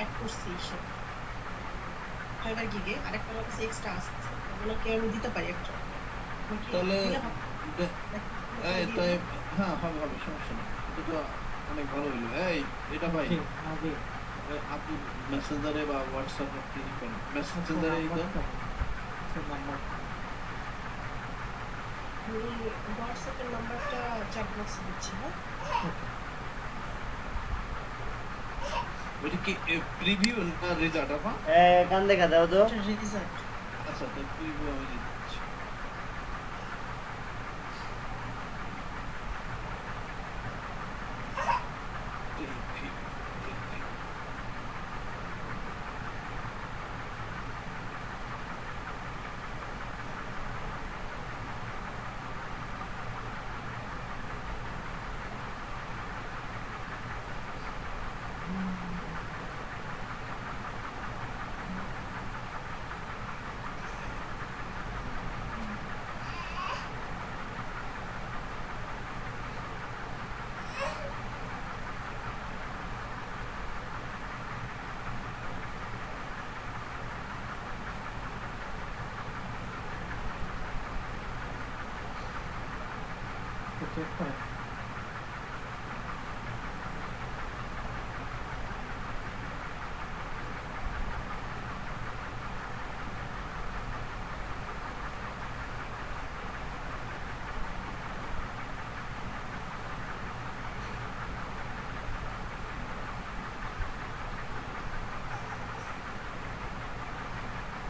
এক করছি সে ফাইবার গিগে, আরেকটা আমার কাছে এক্সট্রা আছে, ওগুলোকে আমি দিতে পারি একটা। আমি কি তাহলে দিলে হবে? এই তাই, হ্যাঁ হবে হবে, সমস্যা নেই, এটা তো অনেক ভালো হইলো। এই এটা ভাই, আগে আপনি মেসেঞ্জারে বা হোয়াটসঅ্যাপে ক্লিক করেন, মেসেঞ্জারে এই দেন। নাম্বার আমি হোয়াটসঅ্যাপের নাম্বারটা চ্যাট বক্সে দিচ্ছি। হ্যাঁ, ওইটা কি প্রিভিউ না রেজাল্ট আপা? কান দেখা দাও তো। রেজাল্ট আচ্ছা, তো প্রিভিউ আমি দিচ্ছি। চেক করে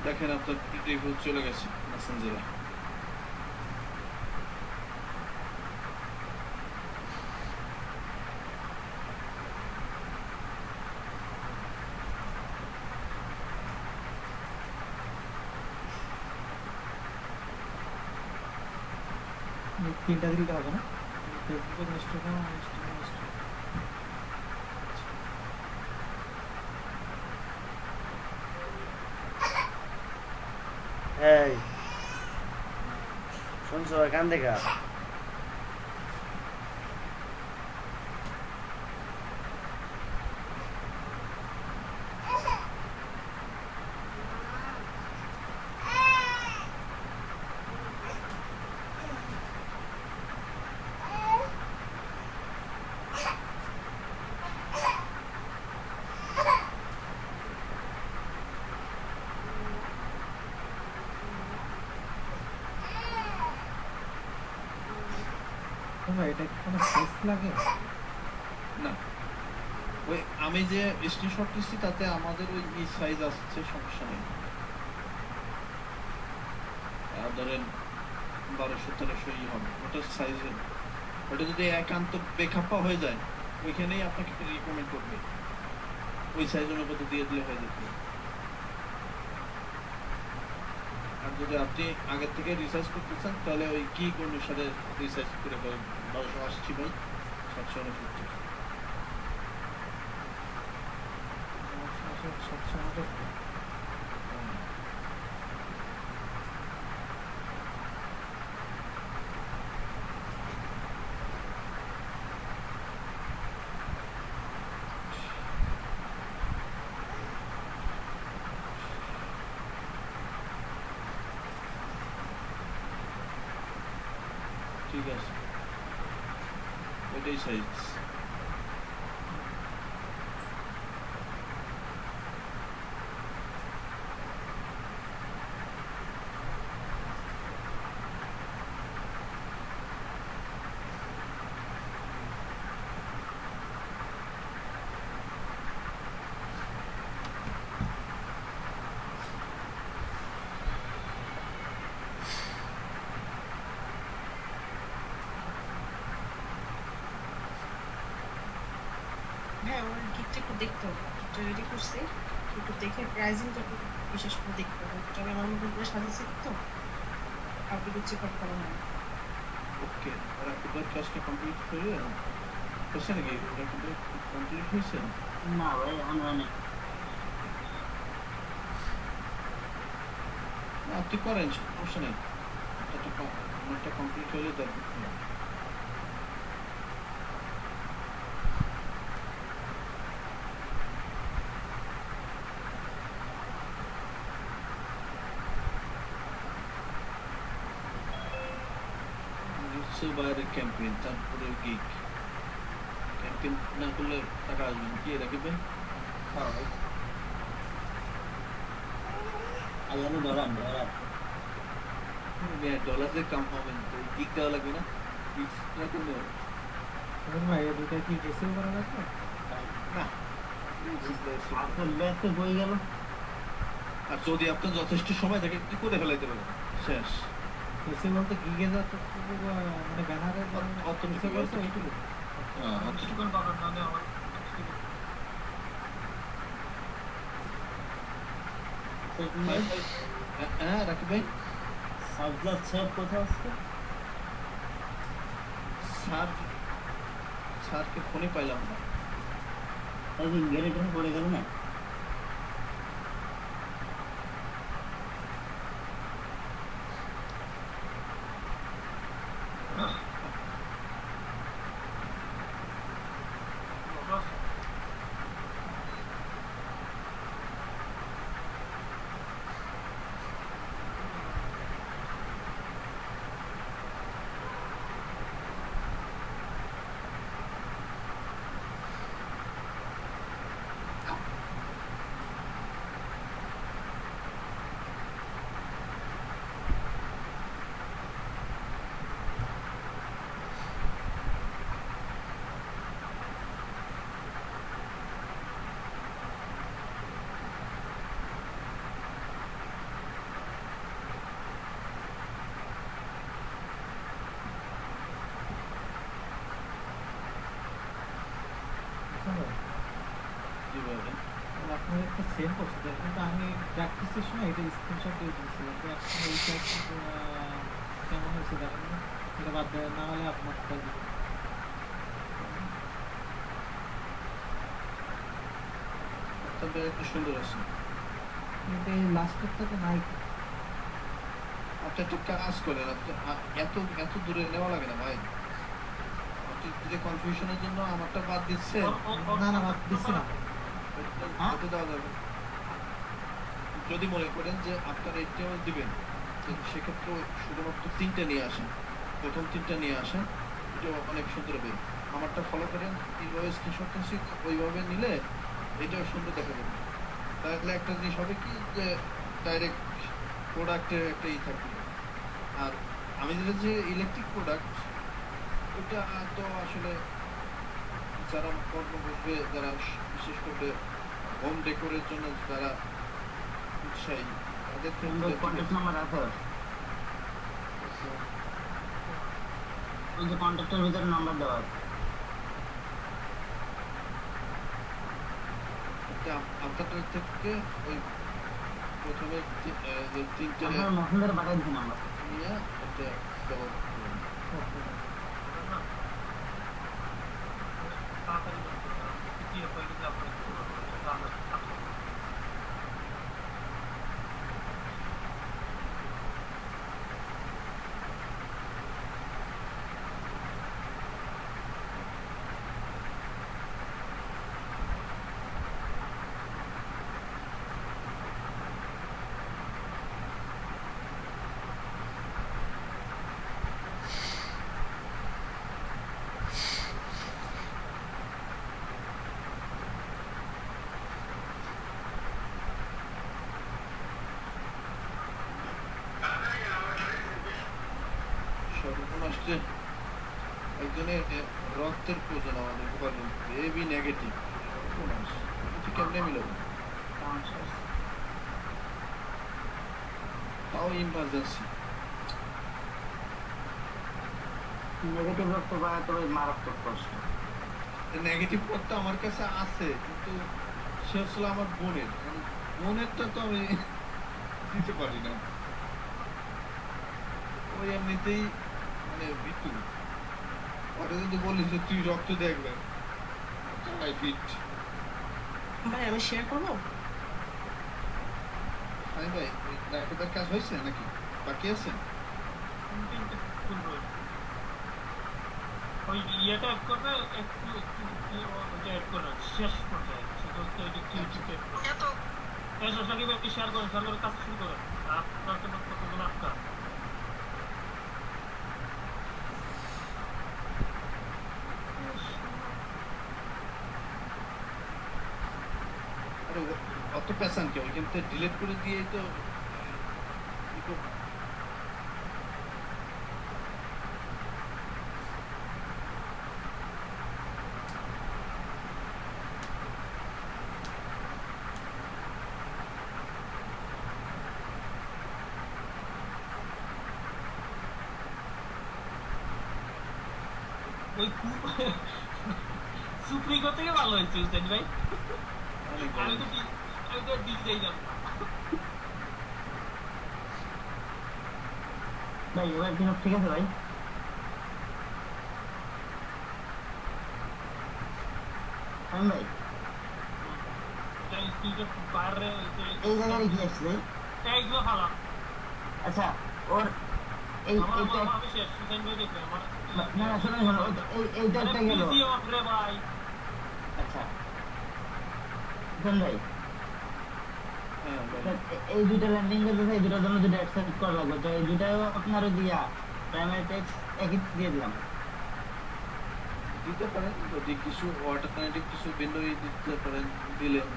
দেখেন আপনার প্রিভিউ চলে গেছে মেসেঞ্জারে। তিনটা দিলে হবে না? ফেসবুকে ইনস্টাগ্রাম এই শুনছো, কান দেখা। ভাই এটা কি কোনো সাইজ লাগে? না, ওই আমি যে স্ক্রিনশট দিচ্ছি তাতে আমাদের ওই সাইজ আসছে, সমস্যা নেই। ধরেন 1200-1300 হবে ওটার সাইজের। ওটা যদি একান্ত বেখাপ্পা হয়ে যায় ওইখানেই আপনাকে রিকমেন্ড করবে, ওই সাইজ অনুপাতে দিয়ে দিলে হয়ে যেত। আর যদি আপনি আগের থেকে রিসার্চ করতে চান তাহলে ওই কি অনুসারে রিসার্চ করে পাবেন 1280/769। 700 ঠিক আছে, ওইটাই সাইজ। হ্যাঁ আমার গিকটা একটু দেখতে হবে, গিকটা রেডি করছি, একটু দেখে প্রাইজিংটা একটু বিশেষ করে দেখতে হবে। ওটা আমি আমার মতো করে সাজিয়েছি তো, কাউকে কিছু চেক আউট করা হয় না। ওকে, আর একবার কাজটা কমপ্লিট করে হয়েছে নাকি? ওটা কমপ্লিট হয়েছে? না ভাই অনলাইনে না, আপনি করেন, সমস্যা নেই। একটা কমপ্লিট হলে দরকার। বাইরে ক্যাম্পেইন, তারপরে গিগ। ক্যাম্পেইন না করলে টাকা আসবে না কি রাখবেন? হ্যাঁ ভাই আইয়ালে ডলার ডলার ডলার দিয়ে কাম হবে না, তো গিগ দেওয়া লাগবে না? গিগ না করলে ভাই এই দুইটা কি রিসিভ করা লাগবে? না। আপনার ব্যাগতে বই গেল। আর যদি আপনার যথেষ্ট সময় থাকে কি করে ফেলাইতে পারবেন, শেষ। রিসিভ বলতে গিগে যত মানে ব্যানারে অত রিসিভ করছে ওইটুকু। কিছুক্ষণ পাবেন নাহলে আমার হ্যাঁ রাকিব ভাই, সাবজেক্ট সেভ কোথায় আছে? স্যারকে ফোনে পাইলাম না। একদিন গেলে টেনে পড়ে গেল না। জি বলেন। আপনার একটা সেন্ড করছে কিন্তু আমি প্র্যাকটিসের সময় এটা স্ক্রিনশট দিয়ে দিয়েছিলাম, তো এখন এইটা কেমন হয়েছে দেখেন না, এটা বাদ দেয় না হলে আপনারটা দিবেন। তবে একটু সুন্দর আছে। কিন্তু এই লাস্টেরটা তো নাই। আপনি একটা কাজ করেন, আপনি এত এত দূরে নেওয়া লাগে না ভাই। আপনি যে কনফিউশনের জন্য আমারটা বাদ দিচ্ছে, না না বাদ দিচ্ছি না। ওটা দেওয়া যাবে। যদি মনে করেন যে আপনার এইটাও দিবেন, তো সেক্ষেত্রে শুধুমাত্র 3টে নিয়ে আসেন, প্রথম 3টা নিয়ে আসেন, এটা অনেক সুন্দর হবে। আমারটা ফলো করেন, এইভাবে স্ক্রিনশট ওইভাবে নিলে এটাও সুন্দর দেখা যাবে। তাহলে একটা জিনিস হবে কি যে ডাইরেক্ট প্রোডাক্টের একটা ই থাকবে। আর আমি যেটা যে ইলেকট্রিক প্রোডাক্ট, ওটা তো আসলে যারা কর্ম করবে, যারা বিশেষ করে হোম ডেকোরের জন্য যারা উৎসাহী তাদের ক্ষেত্রে ঠিক কন্ট্যাক্ট আছে। নাম্বার আছে ওই যে কন্ট্যাক্টের ভিতরে নাম্বার দেওয়া আছে। এটা আপনাদের থেকে ওই প্রথমে যে তিনটে আপনার মেসেঞ্জারে পাঠিয়ে দিচ্ছি নাম্বার। নিয়ে এটা ব্যবহার করবেন। তাড়াতাড়ি করতে হবে, কারণ PDF ফাইলে যে আপলোড করতে পারবো, এটা আমরা থাকবো। সর্বনাশ যে একজনের রক্তের প্রয়োজন আমাদের উপার্জন এবি নেগেটিভ। সর্বনাশ, এটা কেমনে মিলাবো? তাও ইমার্জেন্সি। নেগেটিভ রক্ত পাওয়া তো মারাত্মক কষ্ট। নেগেটিভ রক্ত আমার কাছে আছে, কিন্তু সে হচ্ছিল আমার বোনের। বোনেরটা তো আমি দিতে পারি না, ওই এমনিতেই মানে মৃত্যু। ওটা যদি বলিস যে তুই রক্ত দেখবে, আই ফিট। ভাই আমি শেয়ার করবো। হ্যাঁ ভাই, ওই ডাক্তার কাজ হয়েছে নাকি বাকি আছে? ওই ইয়েটা অ্যাড করবে, একটু ওটা অ্যাড করে শেষ পর্যায়ে, সেটা হচ্ছে ওই যে টিউটিতে সাকিব একটু শেয়ার করেন, শেয়ার করে কাজ শুরু করেন। আপনার জন্য কতগুলো আপনার আরে অত পেছান কে? ওইখান থেকে ডিলিট করে দিয়ে তো ই করব। ওই সুপ্রিকো থেকে ভালো হয়েছে হুসেন ভাই। অনেক আমি ভালো। তো ডিজাই জানতাম। ভাই এবার কি ঠিক আছে ভাই? আমি ভাই স্ক্রিনশট বাইরে হয়েছে, এই জায়গায় কি আসছে ভাই? এইগুলো ভালো। আচ্ছা ওর এই আমার এইটা আমি শেষ, হুসেন ভাই দেখবে আমার না না শোনো শোনো এইটা একটা গেল। পিসি অফ রে ভাই। আচ্ছা শোন ভাই, হ্যাঁ ভাই, এই দুইটা ল্যান্ডিং করতে এই দুটার জন্য দুটো অ্যাকসেপ্ট করা লাগবে, তো এই দুটাও আপনারও দিয়া প্রাইমারি টেক্সট একই দিয়ে দিলাম। দিতে পারেন যদি কিছু অল্টারনেটিভ কিছু ভিন্ন দিতে পারেন, দিলেন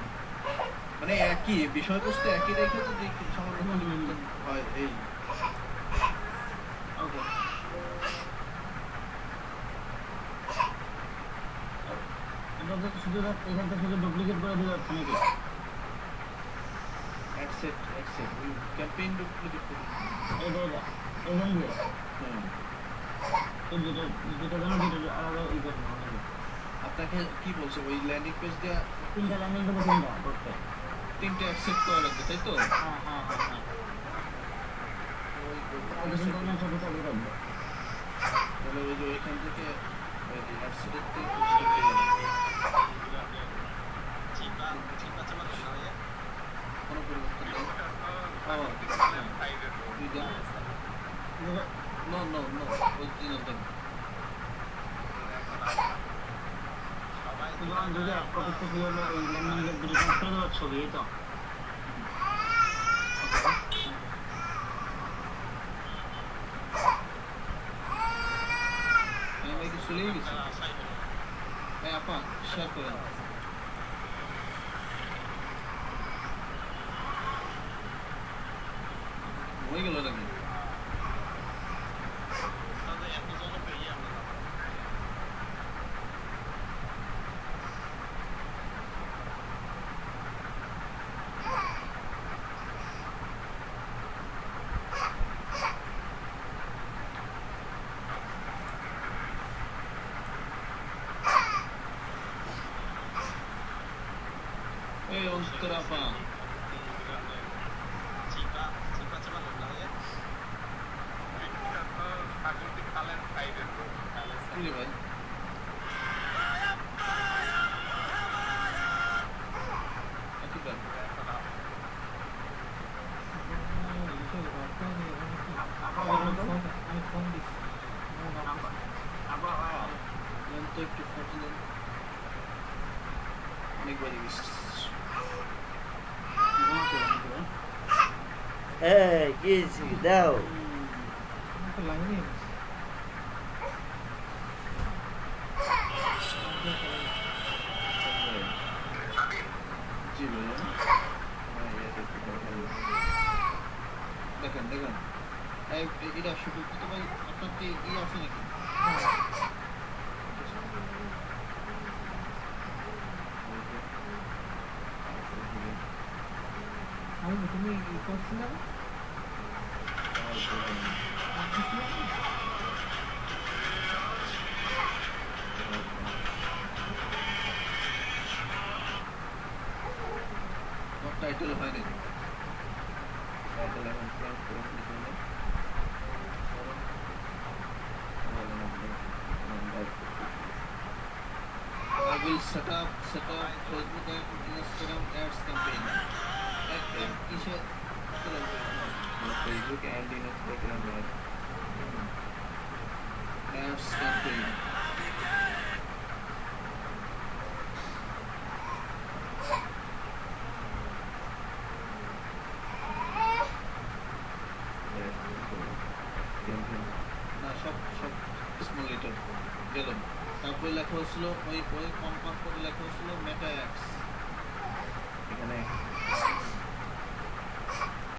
মানে একই বিষয়বস্তু একই রেখে যদি কিছু সামান্য পরিবর্তন হয় এই। ওকে এটা তো শুধু এখান থেকে শুধু ডুপ্লিকেট করে দিলে হচ্ছে নাকি? অ্যাকসেপ্ট অ্যাকসেপ্ট ওই ক্যাম্পেইন ডুপ্লিকেট করুন। এটা এটা এখান দিয়ে হ্যাঁ, এই দুটো জন্য দুটো আলাদা ই করতে হবে। আপনাকে কি বলছে ওই ল্যান্ডিং পেজ দেওয়া তিনটা ল্যান্ডিং করতে তিনটা করতে। তিনটে অ্যাকসেপ্ট করা লাগবে তাই তো? হ্যাঁ হ্যাঁ হ্যাঁ হ্যাঁ আগে ওই তিনটা সাথে চালু রাখবে। তাহলে ওই যে ওইখান থেকে অ্যাক্সিডেন্ট কোনো পরিবর্তন নেই। নো নো নো ওই তিন অন্তর যদি এক কপি থেকে হলো ওই ল্যান্ডিং দুটো ট্রান্সফার দেওয়ার ছবি এই তো। আমি কি চলেই গেছি? হ্যাঁ আপা শেয়ার করেন। হয়ে গেল নাকি? আপা কি রে ভাই একই ব্যাপার। আমি ফোন দিচ্ছি দেন তো একটু ফটো দেন অনেকবার গেছি এই কি হয়েছে? দাও আমি তো লাইনে জি ভাইয়া দেখেন দেখেন এটা শুধু তো ভাই আপনার কি ই আছে নাকি আমি তুমি করছিলে না টাইটেল হয় নাকি টাইটেল এখন প্ল্যান করে দিতে I will set up Facebook and Instagram ads campaign. किसे Facebook and Instagram ads campaign. না সব স্মল লেটার গেল তারপরে লেখা হচ্ছিল ওই কম্পাউন্ড করে লেখা হচ্ছিল মেটা অ্যাডস